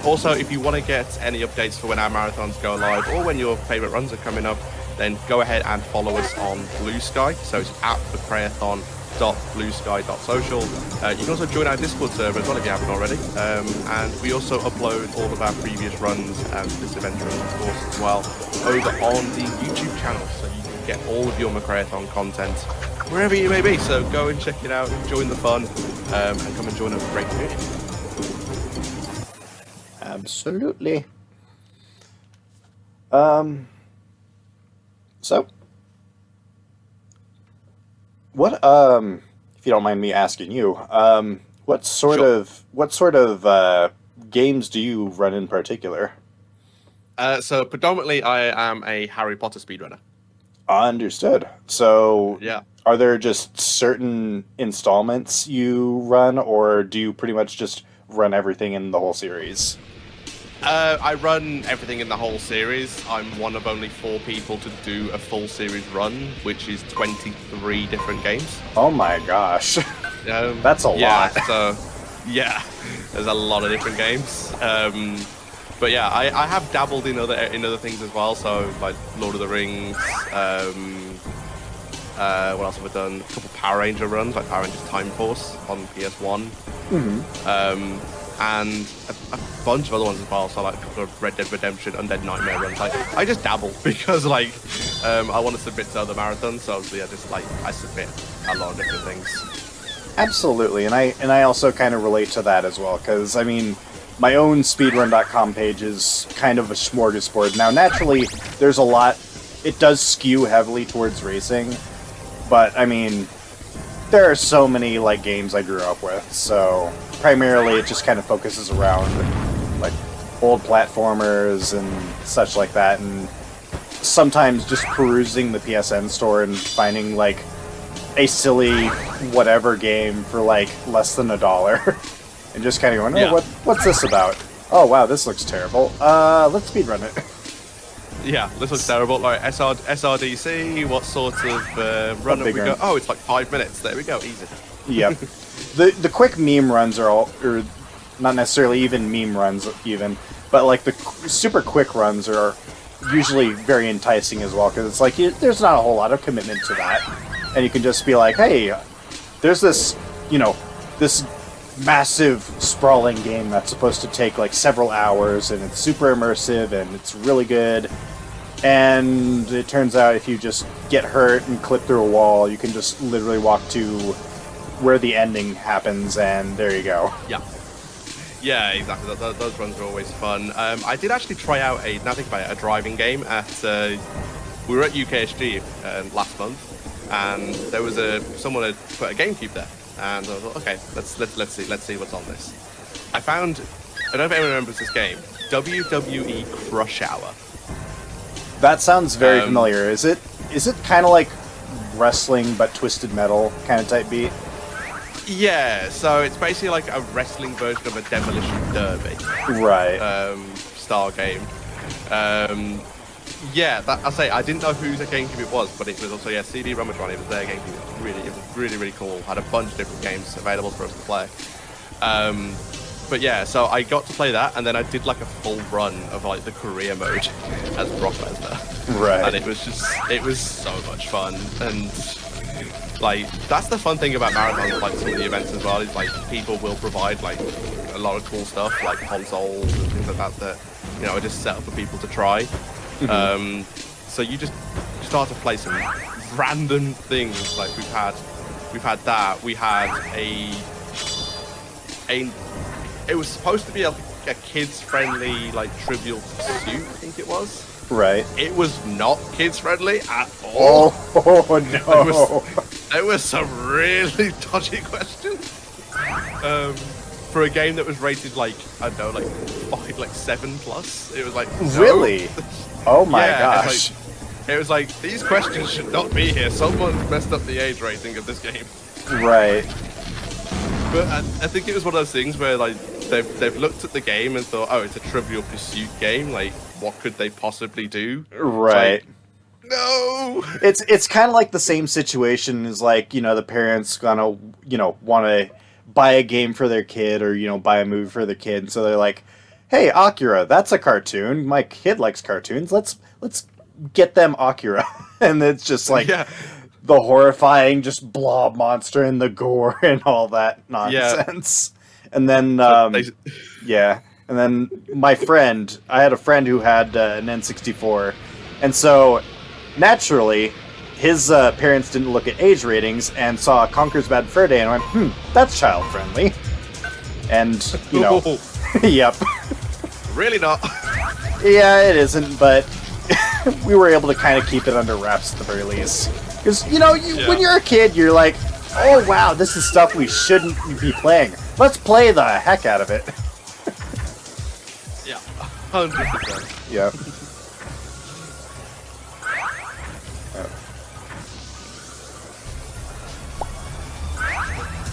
Also, if you want to get any updates for when our marathons go live or when your favorite runs are coming up, then go ahead and follow us on Blue Sky. So it's at McRaeathon.bluesky.social. You can also join our Discord server as well if you haven't already. And we also upload all of our previous runs and this adventure, of course, as well, over on the YouTube channel. So you can get all of your McRaeathon content wherever you may be. So go and check it out, join the fun, and come and join a great community. Absolutely. So, what, if you don't mind me asking you, what sort of games do you run in particular? So predominantly I am a Harry Potter speedrunner. Understood. So, yeah. Are there just certain installments you run, or do you pretty much just run everything in the whole series? I run everything in the whole series. I'm one of only 4 people to do a full series run, which is 23 different games. Oh my gosh. That's a lot. So, yeah, there's a lot of different games. But yeah, I have dabbled in other things as well. So like Lord of the Rings. What else have I done? A couple Power Ranger runs, like Power Rangers Time Force on PS1. Mm-hmm. And a bunch of other ones as well. So like a couple of Red Dead Redemption, Undead Nightmare runs. I just dabble because I want to submit to other marathons. So obviously I submit a lot of different things. Absolutely, and I also kind of relate to that as well, because I mean, my own Speedrun.com page is kind of a smorgasbord. Now, naturally, there's a lot. It does skew heavily towards racing, but I mean, there are so many like games I grew up with, so primarily it just kind of focuses around like old platformers and such like that, and sometimes just perusing the PSN store and finding like a silly whatever game for like less than $1 and just kind of going, oh, what's this about? Oh wow, this looks terrible. Let's speedrun it. Yeah, this looks terrible. Like SRDC, what sort of run have we got? Oh, it's like 5 minutes. There we go, easy. Yep. The quick meme runs are all, or not necessarily even meme runs even, but like the super quick runs are usually very enticing as well, because it's like there's not a whole lot of commitment to that, and you can just be like, hey, there's this, you know, this massive sprawling game that's supposed to take like several hours, and it's super immersive and it's really good, and it turns out if you just get hurt and clip through a wall, you can just literally walk to where the ending happens, and there you go. Yeah, exactly. Those runs are always fun. I did actually try out now think about it, a driving game at we were at UKSG last month, and there was someone had put a GameCube there. And I thought, okay, let's see what's on this. I don't know if anyone remembers this game, WWE Crush Hour. That sounds very familiar. Is it kind of like wrestling but twisted metal kind of type beat? Yeah, so it's basically like a wrestling version of a Demolition Derby, right? Style game. Yeah, I'll say I didn't know whose GameCube it was, but it was also CD-ROM was their GameCube. It was really cool. Had a bunch of different games available for us to play. But yeah, so I got to play that, and then I did like a full run of like the career mode as Brock Lesnar. Right. And it was so much fun, and like that's the fun thing about marathons, like some of the events as well, is like people will provide like a lot of cool stuff, like consoles and things like that you know are just set up for people to try. So you just start to play some random things. Like we've had that. We had it was supposed to be a kids friendly like Trivial Pursuit, I think it was. Right. It was not kids friendly at all. Oh no. There was some really dodgy questions. For a game that was rated like, I don't know, like 7+. It was like no. Really? Oh my gosh. It was like these questions should not be here. Someone messed up the age rating of this game. Right. But I think it was one of those things where like they've looked at the game and thought, oh, it's a Trivial Pursuit game. Like, what could they possibly do? Right. No. It's kind of like the same situation as like, you know, the parents gonna, you know, want to buy a game for their kid or, you know, buy a movie for their kid. So they're like, hey, Akira, that's a cartoon. My kid likes cartoons. Let's get them Akira. And it's just like the horrifying just blob monster and the gore and all that nonsense. Yeah. And then, and then I had a friend who had an N64. And so, naturally, his parents didn't look at age ratings and saw Conker's Bad Fur Day and went, that's child-friendly. And, you know, yep. Really not. Yeah, it isn't, but we were able to kind of keep it under wraps at the very least. Because, you know, when you're a kid, you're like, oh, wow, this is stuff we shouldn't be playing. Let's play the heck out of it. Yeah, 100%. Yeah.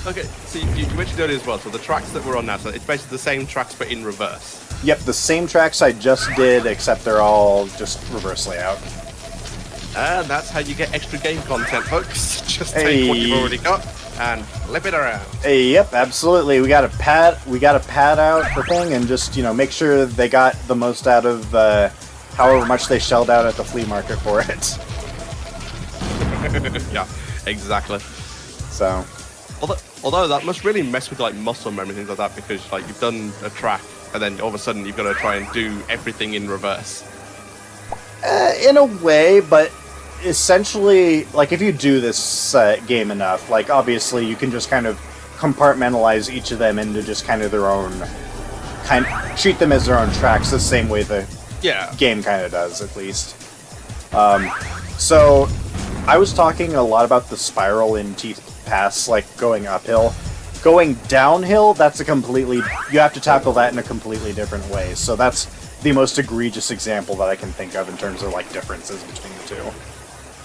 Okay, so you mentioned earlier as well, so the tracks that we're on now, so it's basically the same tracks but in reverse. Yep, the same tracks I just did, except they're all just reverse layout. And that's how you get extra game content, folks. Just take what you've already got and flip it around. Yep, absolutely. We gotta pad out the thing and just, you know, make sure they got the most out of however much they shelled out at the flea market for it. Yeah, exactly. So, although that must really mess with like muscle memory, things like that, because like you've done a track and then all of a sudden you've got to try and do everything in reverse. In a way, but essentially, like if you do this game enough, like obviously you can just kind of compartmentalize each of them into just kind of their own treat them as their own tracks, the same way the game kind of does, at least. So I was talking a lot about the spiral in pass, like going uphill. Going downhill, that's a completely... You have to tackle that in a completely different way. So that's the most egregious example that I can think of in terms of, like, differences between the two.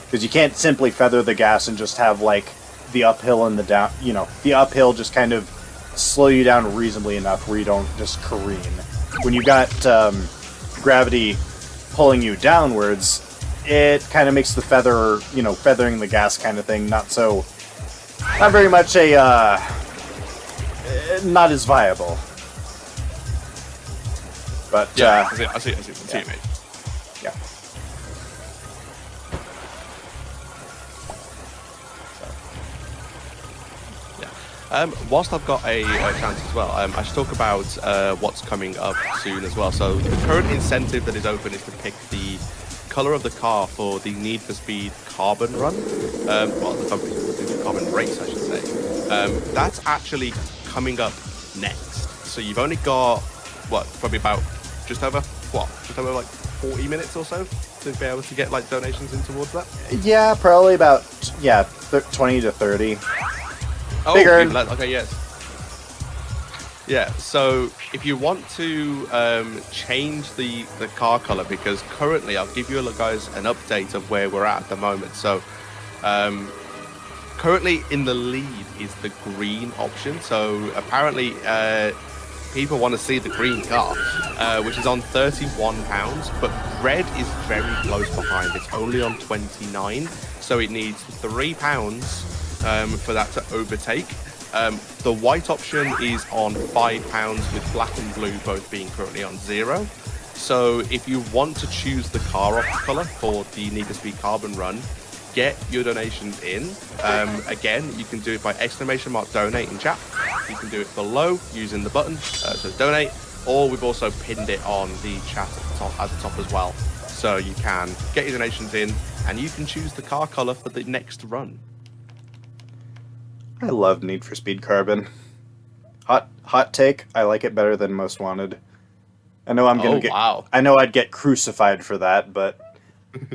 Because you can't simply feather the gas and just have, like, the uphill and the down... You know, the uphill just kind of slow you down reasonably enough where you don't just careen. When you got gravity pulling you downwards, it kind of makes the feather, you know, feathering the gas kind of thing not very much a, not as viable. But, yeah, I see what you mean. Yeah. Whilst I've got a chance as well, I should talk about what's coming up soon as well. So the current incentive that is open is to pick the color of the car for the Need for Speed Carbon Run. Well, the Carbon Race, I should say. That's actually coming up next. So you've only got, what, probably about just over like 40 minutes or so to be able to get like donations in towards that? Yeah, probably about, 20 to 30. Oh, bigger. Okay, yes. Yeah, so if you want to change the car color, because currently, I'll give you guys an update of where we're at the moment. So currently in the lead is the green option. So apparently people want to see the green car, which is on £31, but red is very close behind. It's only on 29, so it needs £3 for that to overtake. The white option is on £5 with black and blue both being currently on 0. So if you want to choose the car colour for the Need for Speed Carbon Run, get your donations in. Again, you can do it by !donate in chat. You can do it below using the button, so donate, or we've also pinned it on the chat at the top as well. So you can get your donations in and you can choose the car colour for the next run. I love Need for Speed Carbon. Hot take, I like it better than Most Wanted. I know I know I'd get crucified for that, but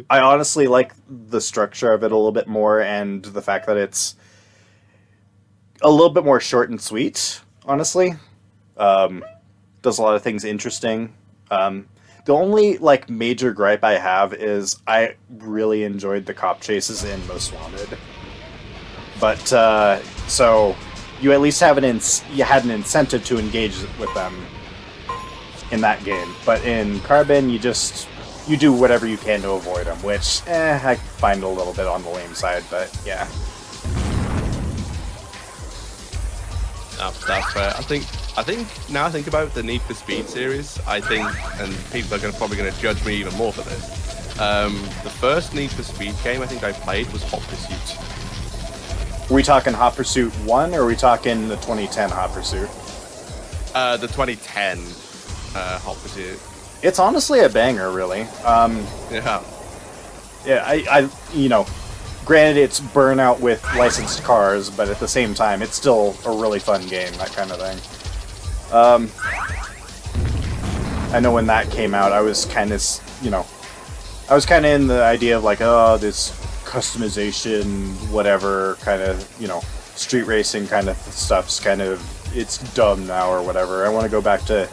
I honestly like the structure of it a little bit more, and the fact that it's a little bit more short and sweet, honestly. Does a lot of things interesting. The only like major gripe I have is I really enjoyed the cop chases in Most Wanted. But, so, you at least have you had an incentive to engage with them in that game. But in Carbon, you do whatever you can to avoid them, which, I find a little bit on the lame side, but, yeah. That's fair. I think now I think about the Need for Speed series, I think, and people are probably going to judge me even more for this. The first Need for Speed game I think I played was Hot Pursuit. Are we talking Hot Pursuit 1, or are we talking the 2010 Hot Pursuit? The 2010 Hot Pursuit. It's honestly a banger, really. Yeah. Yeah, I granted it's Burnout with licensed cars, but at the same time, it's still a really fun game, that kind of thing. I know when that came out, I was kind of, in the idea of like, oh, this customization, whatever, kind of, street racing kind of stuff's kind of, it's dumb now or whatever. I want to go back to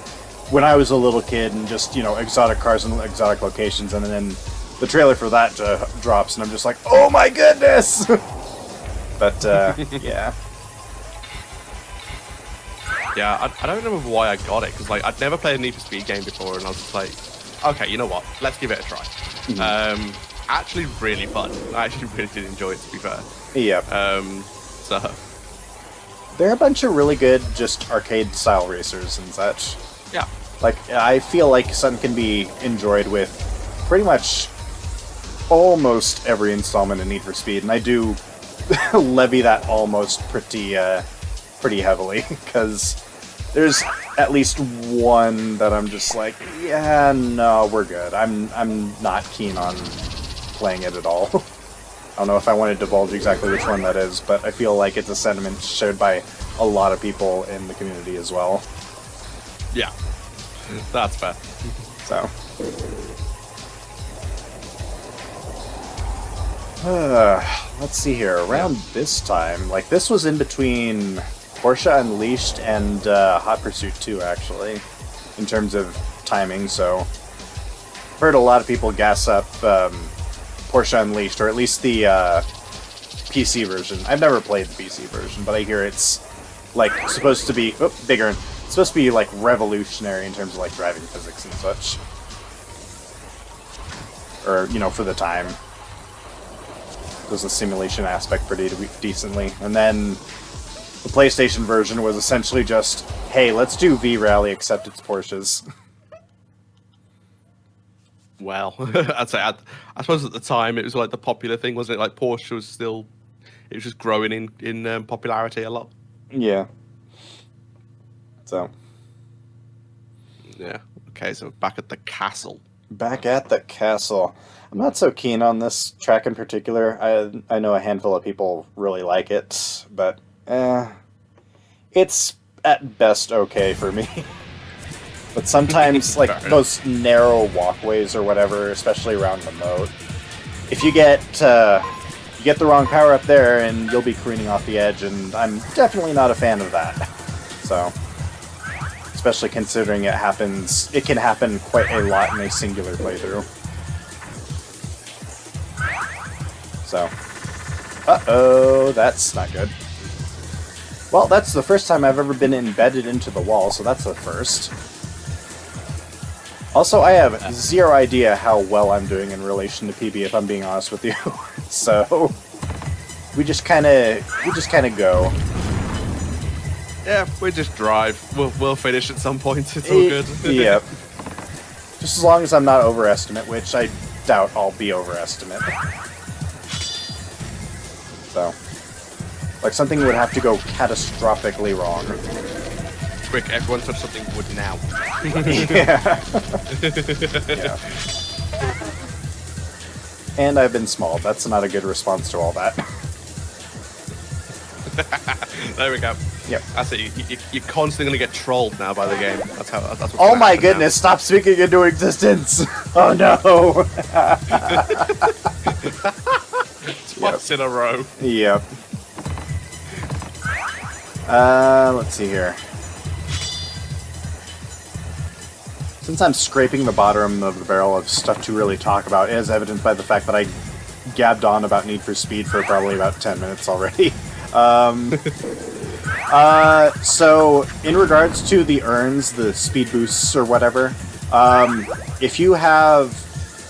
when I was a little kid and just, exotic cars and exotic locations, and then the trailer for that drops and I'm just like, oh my goodness! But, yeah. Yeah, I don't remember why I got it, because like, I'd never played a Need for Speed game before, and I was just like, okay, you know what, let's give it a try. Mm-hmm. Actually really fun. I actually really did enjoy it, to be fair. Yeah. So there are a bunch of really good just arcade style racers and such. Yeah. Like, I feel like something can be enjoyed with pretty much almost every installment of Need for Speed, and I do levy that almost pretty heavily, because there's at least one that I'm just like, yeah, no, we're good. I'm not keen on playing it at all. I don't know if I want to divulge exactly which one that is, but I feel like it's a sentiment shared by a lot of people in the community as well. Yeah, that's fair. So. Let's see here. Around this time, like this was in between Porsche Unleashed and Hot Pursuit 2, actually, in terms of timing. So, I've heard a lot of people gas up Porsche Unleashed, or at least the PC version. I've never played the PC version, but I hear it's like supposed to be bigger. It's supposed to be like revolutionary in terms of like driving physics and such, or you know, for the time. Does the simulation aspect pretty decently, and then the PlayStation version was essentially just, hey, let's do V-Rally except it's Porsches. Well, I'd say I suppose at the time it was like the popular thing, wasn't it? Like Porsche was still, it was just growing in popularity a lot. Yeah. So. Yeah. Okay, so back at the castle. Back at the castle. I'm not so keen on this track in particular. I know a handful of people really like it, but it's at best okay for me. But sometimes, like those narrow walkways or whatever, especially around the moat, if you get the wrong power up there, and you'll be careening off the edge, and I'm definitely not a fan of that. So, especially considering it can happen quite a lot in a singular playthrough. So, uh-oh, that's not good. Well, that's the first time I've ever been embedded into the wall, so that's the first. Also, I have zero idea how well I'm doing in relation to PB, if I'm being honest with you. So, we just kind of go. Yeah, we just drive. We'll finish at some point. It's all good. Yep. Just as long as I'm not overestimate, which I doubt I'll be overestimate. So, like something would have to go catastrophically wrong. Quick, everyone touch something wood now. Yeah. Yeah. And I've been smalled. That's not a good response to all that. There we go. Yep. That's it. You're constantly going to get trolled now by the game. That's what's oh my goodness! Now. Stop speaking into existence! Oh no! Twice in a row. Yep. Let's see here. Since I'm scraping the bottom of the barrel of stuff to really talk about, as evidenced by the fact that I gabbed on about Need for Speed for probably about 10 minutes already. So, in regards to the urns, the speed boosts or whatever, if you have...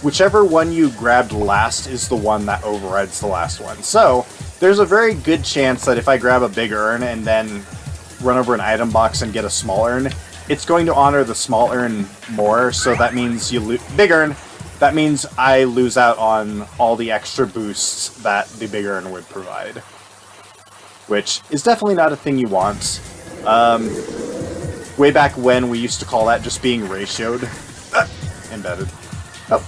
whichever one you grabbed last is the one that overrides the last one. So, there's a very good chance that if I grab a big urn and then run over an item box and get a small urn, it's going to honor the small urn more, so that means you big urn, that means I lose out on all the extra boosts that the big urn would provide. Which is definitely not a thing you want. Way back when, we used to call that just being ratioed. Embedded. Oh.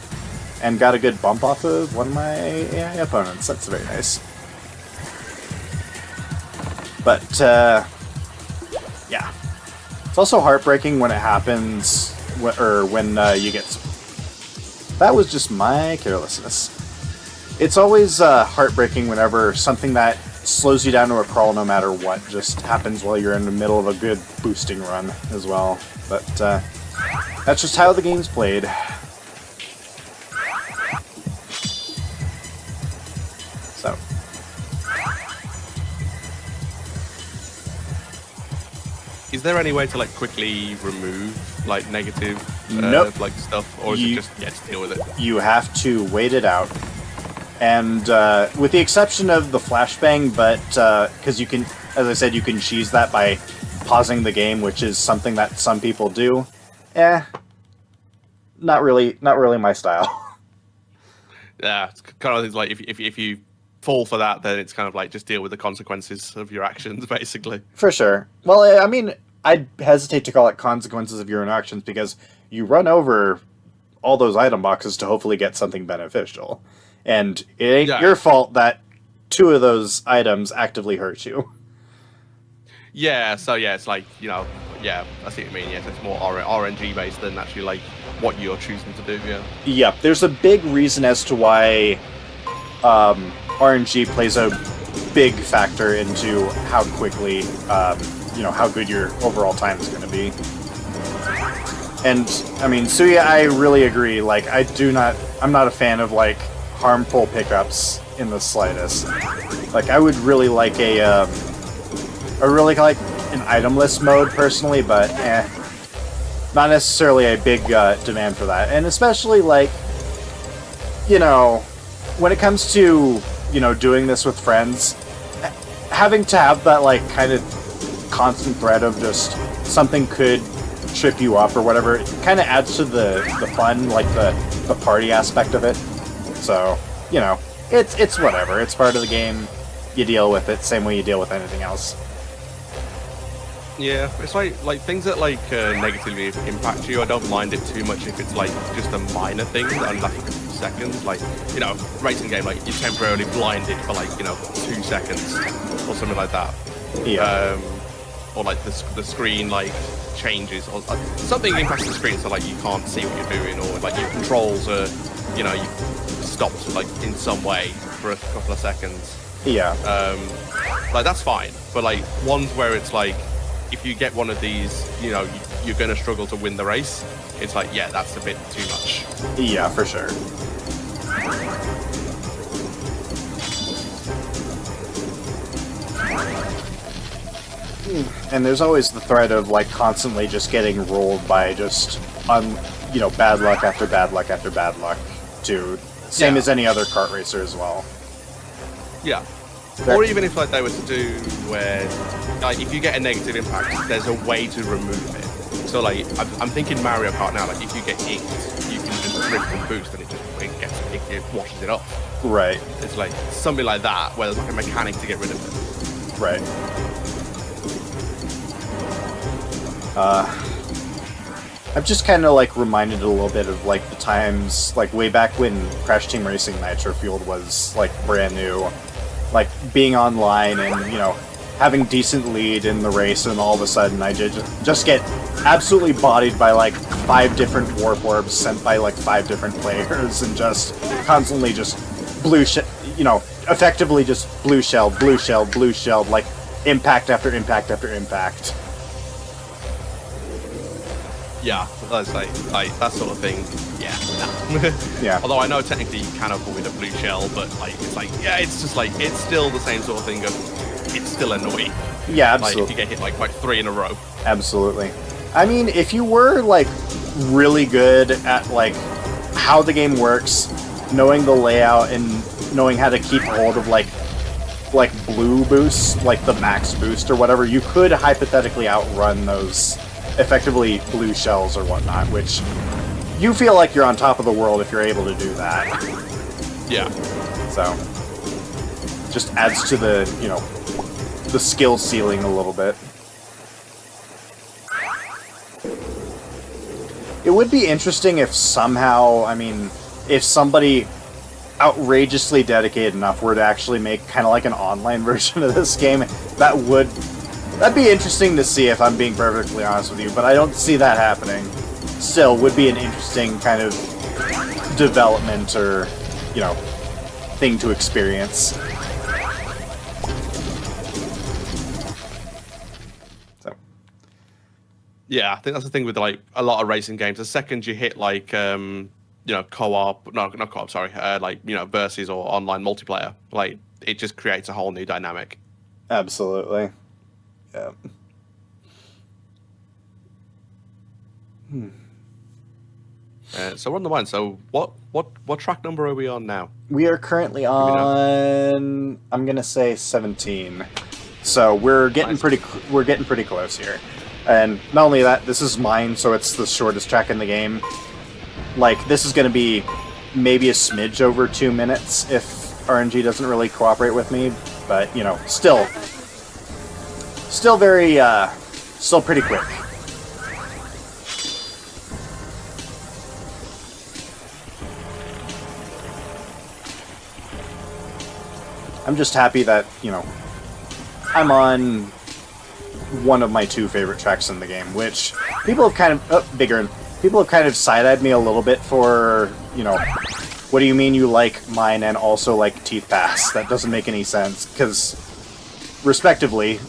And got a good bump off of one of my AI opponents. That's very nice. But, yeah. It's also heartbreaking when it happens, when you get... That was just my carelessness. It's always heartbreaking whenever something that slows you down to a crawl no matter what just happens while you're in the middle of a good boosting run as well. But, that's just how the game's played. So. Is there any way to like quickly remove like negative Nope. like stuff, or is it just deal with it? You have to wait it out, and with the exception of the flashbang, but because you can, as I said, you can cheese that by pausing the game, which is something that some people do. Not really my style. Yeah, it's kind of like if you fall for that, then it's kind of like just deal with the consequences of your actions, basically. For sure. Well, I mean, I'd hesitate to call it consequences of your own actions, because you run over all those item boxes to hopefully get something beneficial. And it ain't your fault that 2 of those items actively hurt you. Yeah, so yeah, it's like, you know, yeah, I see what you mean. Yeah, it's more RNG based than actually like what you're choosing to do. Yeah. Yep. There's a big reason as to why RNG plays a big factor into how quickly, how good your overall time is going to be. And, I mean, Suya, I really agree. Like, I'm not a fan of, like, harmful pickups in the slightest. Like, I would really like an itemless mode, personally, but, not necessarily a big demand for that. And especially, like, when it comes to, doing this with friends, having to have that, like, kind of constant threat of just something could trip you up or whatever, it kind of adds to the fun, like, the party aspect of it. So, it's whatever. It's part of the game. You deal with it same way you deal with anything else. Yeah, it's like things that negatively impact you. I don't mind it too much if it's like just a minor thing that only lasts a few seconds. Like, racing game, like you're temporarily blinded for 2 seconds or something like that. Yeah. Or like the screen changes or something impacts the screen, so like you can't see what you're doing, or like your controls are, you stopped in some way for a couple of seconds. Yeah. That's fine, but ones where it's if you get one of these, you're going to struggle to win the race. It's yeah, that's a bit too much. Yeah, for sure. And there's always the threat of constantly just getting rolled by just bad luck after bad luck after bad luck, too. Same as any other kart racer as well. Yeah. Or even if they were to do where if you get a negative impact, there's a way to remove it. So I'm thinking Mario Kart now. If you get inked, you can just drift and boost, and it washes it off. Right. It's something like that, where there's a mechanic to get rid of it. Right. I've just kind of reminded a little bit of the times way back when Crash Team Racing Nitro Fueled was brand new, being online and having decent lead in the race, and all of a sudden I just get absolutely bodied by 5 different warp orbs sent by 5 different players, and just constantly just effectively just blue shelled, impact after impact after impact. Yeah, that's that sort of thing. Yeah, nah. Yeah. Although I know technically you can avoid a blue shell, but it's just it's still the same sort of thing of it's still annoying. Yeah, absolutely. If you get hit like 3 in a row. Absolutely. I mean, if you were really good at how the game works, knowing the layout and knowing how to keep hold of blue boosts, the max boost or whatever, you could hypothetically outrun those effectively blue shells or whatnot, which you feel like you're on top of the world if you're able to do that. Yeah. So, just adds to the, the skill ceiling a little bit. It would be interesting if somehow, if somebody outrageously dedicated enough were to actually make kind of an online version of this game. That'd be interesting to see, if I'm being perfectly honest with you, but I don't see that happening. Still, would be an interesting kind of development or, thing to experience. So. Yeah, I think that's the thing with a lot of racing games. The second you hit co-op, not co-op, sorry, versus or online multiplayer, it just creates a whole new dynamic. Absolutely. Yeah. So we're on the one. So what track number are we on now? We are currently on, I'm gonna say 17. So we're getting pretty close here. And not only that, this is mine, so it's the shortest track in the game. This is gonna be maybe a smidge over 2 minutes if RNG doesn't really cooperate with me, but still very, still pretty quick. I'm just happy that, I'm on one of my 2 favorite tracks in the game, which people have kind of, people have kind of side-eyed me a little bit for, What do you mean you like mine and also like Teeth Pass? That doesn't make any sense, because, respectively,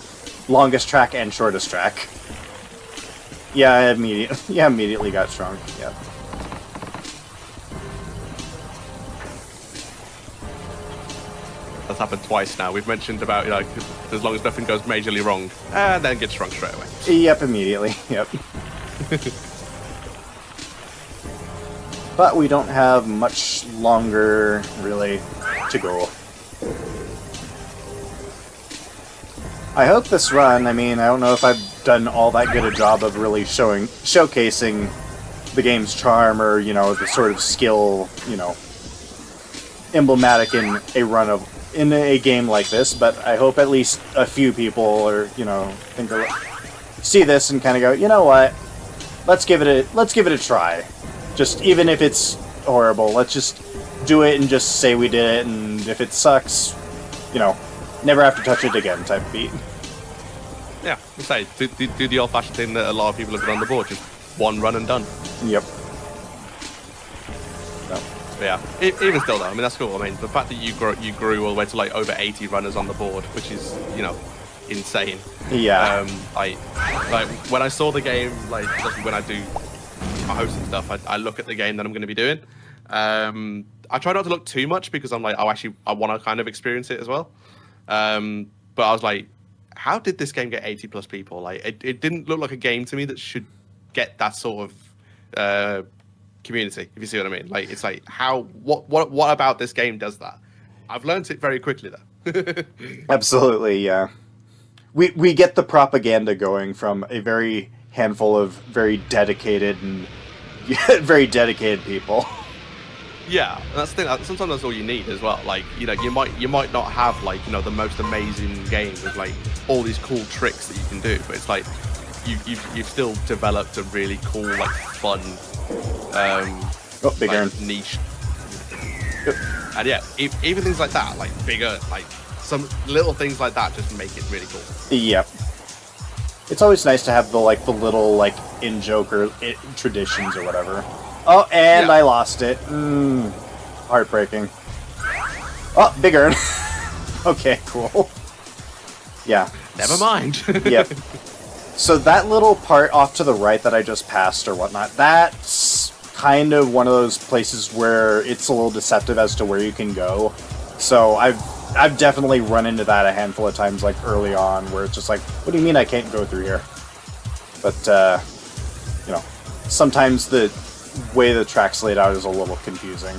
longest track and shortest track. Yeah, I immediately got strong. Yeah. That's happened twice now. We've mentioned about, as long as nothing goes majorly wrong, and then get shrunk straight away. Yep, immediately. Yep. But we don't have much longer, really, to go. I hope this run, I mean, I don't know if I've done all that good a job of really showcasing the game's charm or, the sort of skill, emblematic in a game like this, but I hope at least a few people or, see this and kind of go, you know what? Let's give it a try. Just even if it's horrible, let's just do it and just say we did it, and if it sucks, never have to touch it again type beat. Yeah, say do the old-fashioned thing that a lot of people have done on the board, just one run and done. Yep. But yeah, even still though, I mean that's cool. I mean the fact that you grew all the way to like over 80 runners on the board, which is insane. Yeah. Like when I saw the game, like especially when I do my hosting stuff, I look at the game that I'm going to be doing. I try not to look too much because I'm like, I want to kind of experience it as well. But I was like, how did this game get 80 plus people? Like, it didn't look like a game to me that should get that sort of community, if you see what I mean. Like, it's like, what about this game does that? I've learned it very quickly though. Absolutely, yeah. We get the propaganda going from a very handful of very dedicated people. Yeah, and that's the thing. Sometimes that's all you need as well. Like, you might not have like the most amazing game with like all these cool tricks that you can do, but it's like you've still developed a really cool, like fun, bigger like, niche. And yeah, even things like that, like bigger, like some little things like that, just make it really cool. Yep. It's always nice to have the little in-joke or traditions or whatever. Oh, and yeah. I lost it. Heartbreaking. Oh, bigger. Okay, cool. Yeah. Never mind. Yep. So that little part off to the right that I just passed or whatnot, that's kind of one of those places where it's a little deceptive as to where you can go. So I've definitely run into that a handful of times, like early on, where it's just like, what do you mean I can't go through here? But sometimes the way the track's laid out is a little confusing.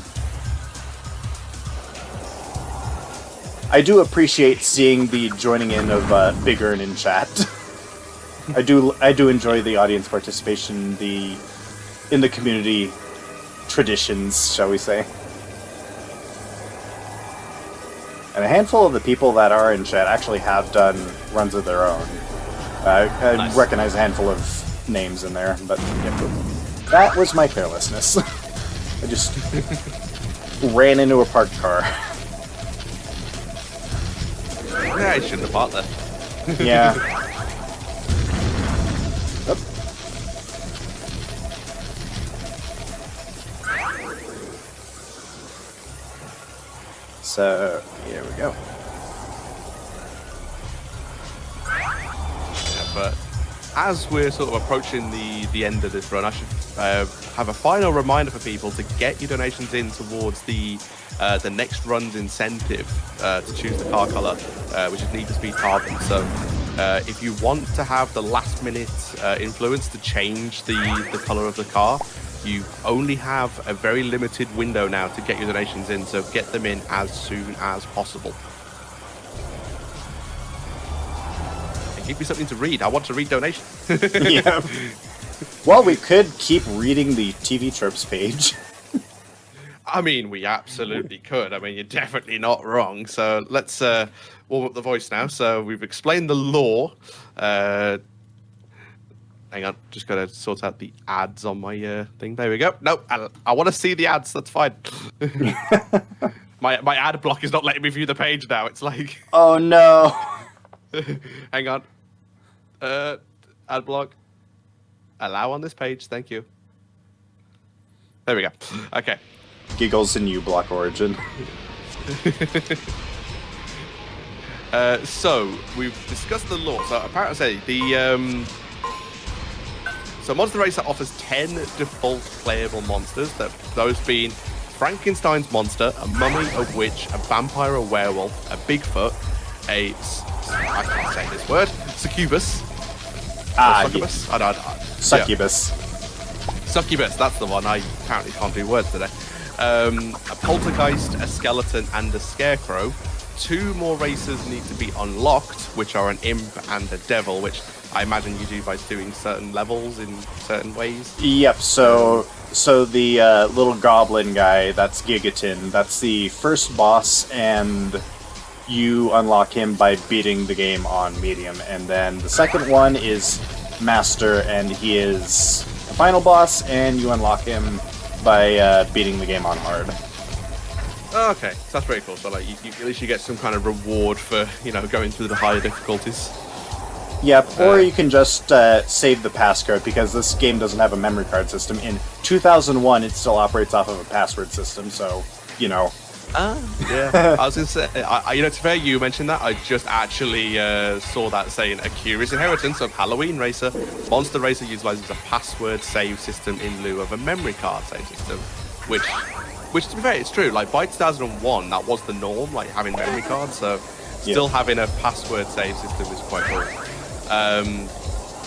I do appreciate seeing the joining in of Big Earn in chat. I do enjoy the audience participation, in the community traditions, shall we say. And a handful of the people that are in chat actually have done runs of their own. I nice. Recognize a handful of names in there, but yeah, that was my carelessness. I just ran into a parked car. Yeah, I shouldn't have bought that. Yeah. Oop. So, here we go. Yeah, but as we're sort of approaching the end of this run, I should have a final reminder for people to get your donations in towards the next run's incentive to choose the car color, which is Need for Speed Carbon. So if you want to have the last minute influence to change the color of the car, you only have a very limited window now to get your donations in, so get them in as soon as possible. And give me something to read. I want to read donations. Yeah. Well, we could keep reading the TV Tropes page. I mean, we absolutely could. I mean, you're definitely not wrong. So let's warm up the voice now. So we've explained the lore. Hang on, just got to sort out the ads on my thing. There we go. Nope, I want to see the ads. That's fine. my ad block is not letting me view the page now. It's like... Oh, no. Hang on. Ad block. Allow on this page. Thank you. There we go. Okay. Giggles and U-Block Origin. So we've discussed the lore. So apparently, so Monster Racer offers 10 default playable monsters. Those being Frankenstein's monster, a mummy, a witch, a vampire, a werewolf, a Bigfoot, I can't say this word, succubus. Succubus? Yeah. Succubus. Succubus, that's the one. I apparently can't do words today. A poltergeist, a skeleton, and a scarecrow. 2 more racers need to be unlocked, which are an imp and a devil, which I imagine you do by doing certain levels in certain ways. Yep, so the little goblin guy, that's Gigaton, that's the first boss, and you unlock him by beating the game on medium. And then the second one is Master, and he is the final boss, and you unlock him by beating the game on hard. Oh, okay, so that's pretty cool. So like, you at least you get some kind of reward for going through the higher difficulties. Yep, or you can just save the passcode, because this game doesn't have a memory card system. In 2001, it still operates off of a password system, so yeah. I was gonna say, it's fair you mentioned that. I just actually saw that saying a curious inheritance of Halloween Racer. Monster Racer utilizes a password save system in lieu of a memory card save system, which to be fair, it's true. Like by 2001, that was the norm, like having memory cards. So still having a password save system is quite cool.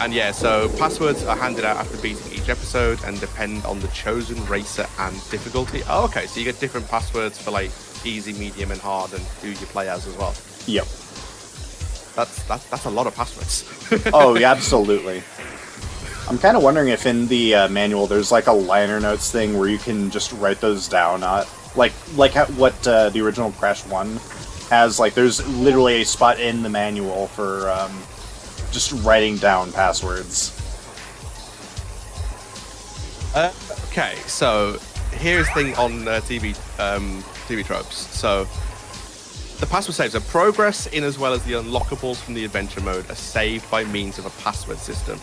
And yeah, so passwords are handed out after beating each episode and depend on the chosen racer and difficulty. Oh, okay, so you get different passwords for like easy, medium, and hard, and who you play as well. Yep. That's a lot of passwords. Oh, yeah, absolutely. I'm kind of wondering if in the manual there's like a liner notes thing where you can just write those down, what the original Crash 1 has. Like, there's literally a spot in the manual for just writing down passwords. Okay, so here's the thing on TV tropes. So the password saves are progress in as well as the unlockables from the adventure mode are saved by means of a password system.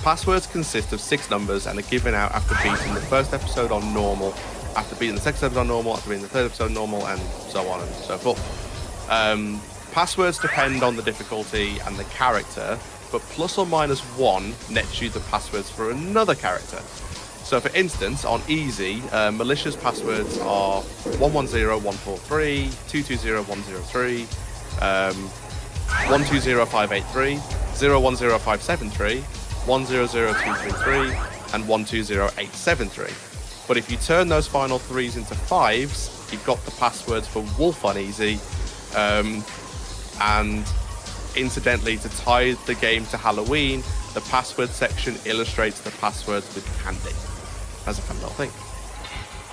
Passwords consist of 6 numbers and are given out after beating the first episode on normal, after beating the second episode on normal, after beating the third episode on normal, and so on and so forth. Passwords depend on the difficulty and the character, but plus or minus 1 nets you the passwords for another character. So for instance, on easy, malicious passwords are 110143, 220103, 120583, 010573, 100233, and 120873. But if you turn those final 3s into 5s, you've got the passwords for Wolf on easy, and incidentally, to tie the game to Halloween, the password section illustrates the passwords with candy. That's a fun little thing.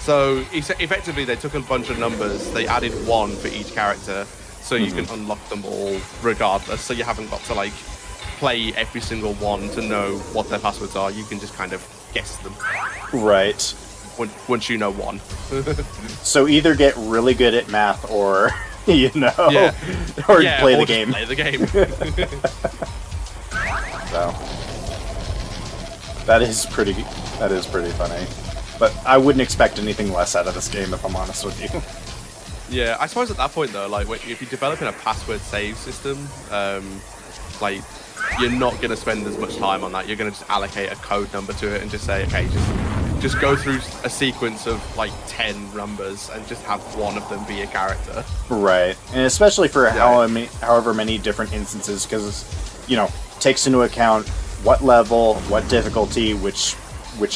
So effectively, they took a bunch of numbers, they added 1 for each character, so you can unlock them all regardless. So you haven't got to like play every single one to know what their passwords are. You can just kind of guess them. Right. Once you know 1. So either get really good at math or, or play the game. Play the game. So that is pretty funny. But I wouldn't expect anything less out of this game, if I'm honest with you. Yeah, I suppose at that point though, like if you're developing a password save system, like you're not going to spend as much time on that. You're going to just allocate a code number to it and just say, okay, just go through a sequence of like 10 numbers and just have one of them be a character. Right, and especially for however many different instances, because takes into account what level, what difficulty, which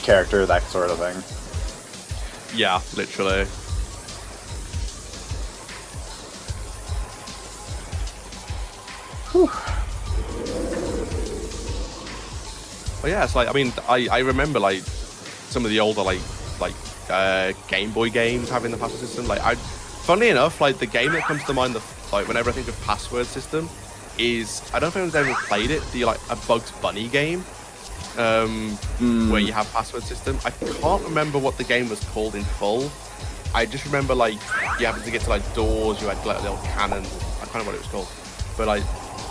character, that sort of thing. Yeah, literally. Whew. But yeah, it's like, I mean, I remember like some of the older like Game Boy games having the password system. Like, funnily enough, like the game that comes to mind, like whenever I think of password system, is, I don't know if anyone's ever played it, the like a Bugs Bunny game, where you have password system. I can't remember what the game was called in full. I just remember like you having to get to like doors, you had like little cannons. I can't remember what it was called, but like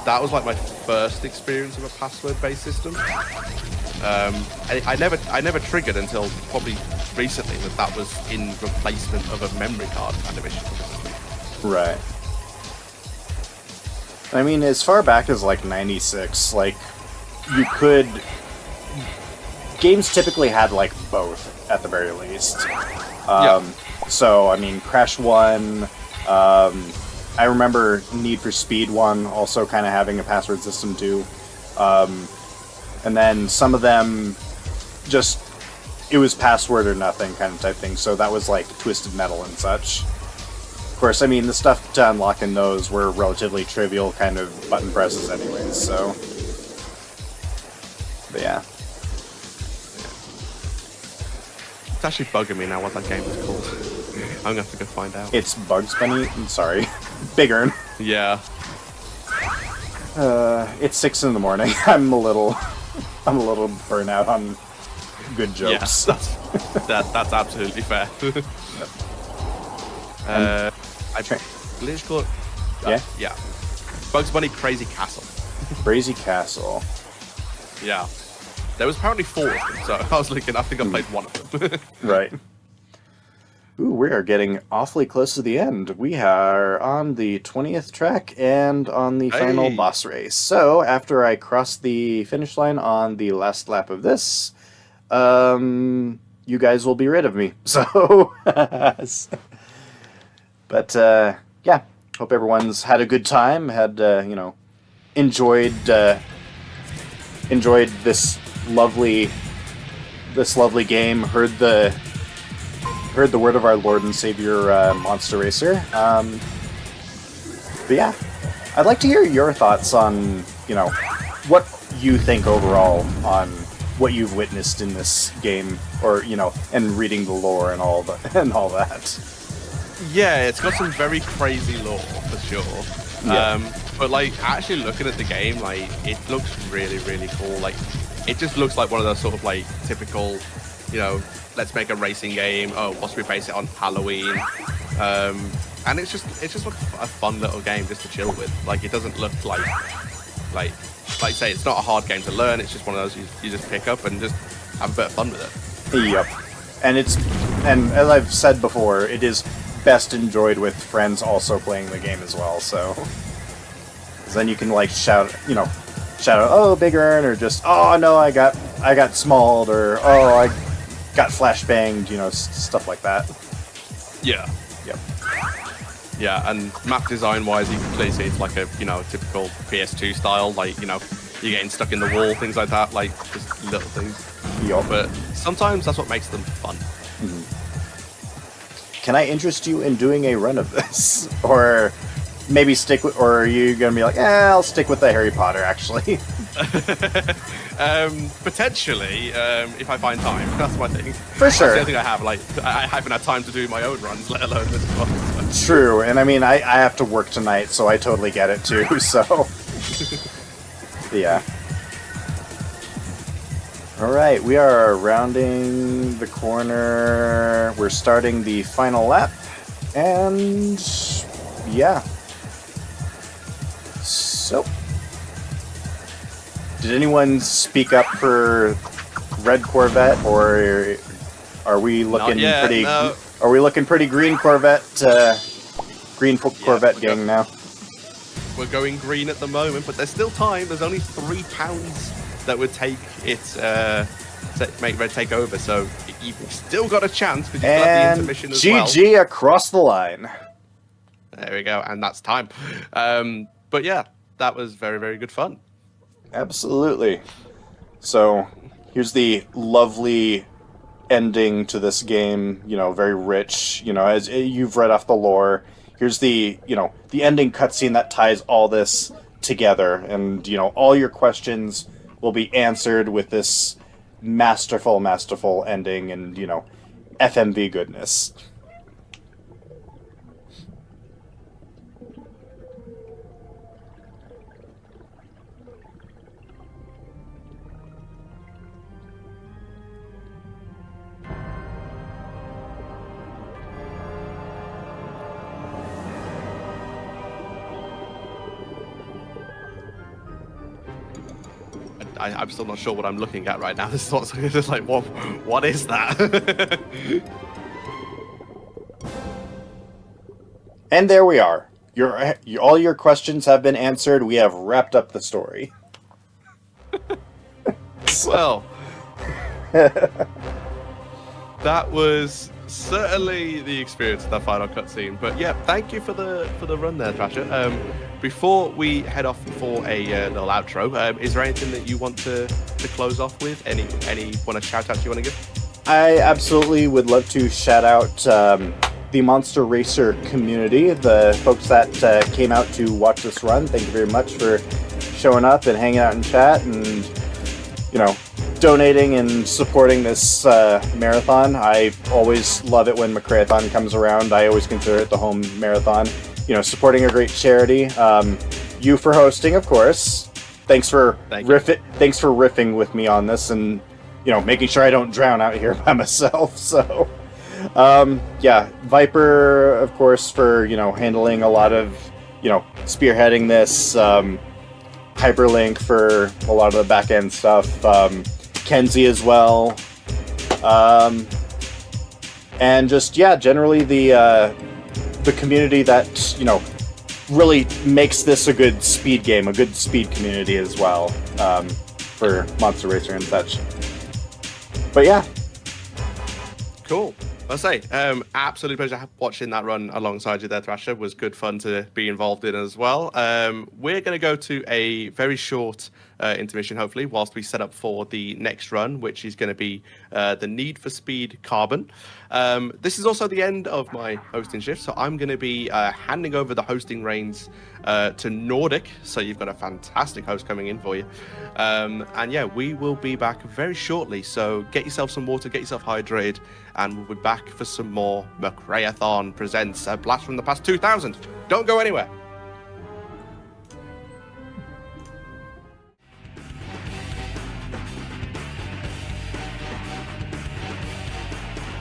that was like my first experience of a password-based system. I never triggered until probably recently that was in replacement of a memory card animation. Right. I mean, as far back as like 96, like you could. Games typically had like both at the very least. So I mean, Crash 1. I remember Need for Speed 1 also kind of having a password system too. And then some of them just, it was password or nothing kind of type thing, so that was like Twisted Metal and such. Of course, I mean, the stuff to unlock in those were relatively trivial kind of button presses anyways, so... But yeah. It's actually bugging me now what that game is called. I'm gonna have to go find out. It's Bugs Bunny? I'm sorry. Big Earn. Yeah. It's 6 in the morning. I'm a little burnt out on good jokes. Yeah, that's absolutely fair. I believe it's called... yeah. Bugs Bunny Crazy Castle. Crazy Castle. Yeah. There was apparently 4 of them, so I was looking, I think I played one of them. Right. Ooh, we are getting awfully close to the end. We are on the 20th track and on the final boss race. So, after I cross the finish line on the last lap of this, you guys will be rid of me. So, but, yeah. Hope everyone's had a good time, had, enjoyed this lovely game, heard the word of our Lord and Savior, Monster Racer. But yeah, I'd like to hear your thoughts on, what you think overall on what you've witnessed in this game, or, and reading the lore and all that. Yeah, it's got some very crazy lore, for sure. Yeah. But, like, actually looking at the game, like, it looks really, really cool. Like, it just looks like one of those sort of, like, typical, let's make a racing game. Oh, what should we base it on? Halloween. And it's just a fun little game just to chill with. Like, it doesn't look like say, it's not a hard game to learn. It's just one of those you just pick up and just have a bit of fun with it. Yep. And as I've said before, it is best enjoyed with friends also playing the game as well. So, 'cause then you can like shout out, oh, Big Earn, or just, oh no, I got smalled, or oh, I got flashbanged, stuff like that. Yeah. Yep. Yeah, and map design wise, you can clearly see it's like a typical PS2 style, like you're getting stuck in the wall, things like that, like just little things. Yep. But sometimes that's what makes them fun. Mm-hmm. Can I interest you in doing a run of this, or maybe stick with, or are you gonna be like, I'll stick with the Harry Potter actually? Potentially, if I find time. That's my thing. For sure. That's the only thing I have. Like, I haven't had time to do my own runs, let alone this one. True, and I mean, I have to work tonight, so I totally get it too. So, yeah. All right, we are rounding the corner. We're starting the final lap, and yeah. So, did anyone speak up for Red Corvette, or are we looking pretty? No. Are we looking pretty green Corvette? Corvette gang now. We're going green at the moment, but there's still time. There's only 3 pounds that would take it make Red take over. So you've still got a chance because you've got the intermission as well. GG across the line. There we go, and that's time. But yeah, that was very, very good fun. Absolutely. So here's the lovely ending to this game, very rich, as you've read off the lore. Here's the, the ending cutscene that ties all this together, and, all your questions will be answered with this masterful ending and, FMV goodness. I'm still not sure what I'm looking at right now. This is just like, what is that? And there we are. All your questions have been answered. We have wrapped up the story. Well, that was certainly the experience of that final cutscene. But yeah, thank you for the run there, Thrasher. Before we head off for a little outro, is there anything that you want to close off with? Any want to shout outs you want to give? I absolutely would love to shout out the Monster Racer community, the folks that came out to watch this run. Thank you very much for showing up and hanging out in chat and, donating and supporting this marathon. I always love it when McRaeathon comes around. I always consider it the home marathon. Supporting a great charity. You for hosting, of course. Thanks for riffing with me on this and making sure I don't drown out here by myself. So, yeah, Viper, of course, for handling a lot of spearheading this. Hyperlink for a lot of the back end stuff. Kenzie as well. And just generally the community that really makes this a good speed game, a good speed community as well, for Monster Racer and such. But yeah. Cool. I'll say, absolute pleasure watching that run alongside you there, Thrasher. It was good fun to be involved in as well. We're going to go to a very short intermission, hopefully, whilst we set up for the next run, which is going to be the Need for Speed Carbon. This is also the end of my hosting shift, so I'm going to be handing over the hosting reins to Nordic. So you've got a fantastic host coming in for you. And yeah, we will be back very shortly. So get yourself some water, get yourself hydrated, and we'll be back for some more McRaeathon Presents A Blast from the Past 2000. Don't go anywhere.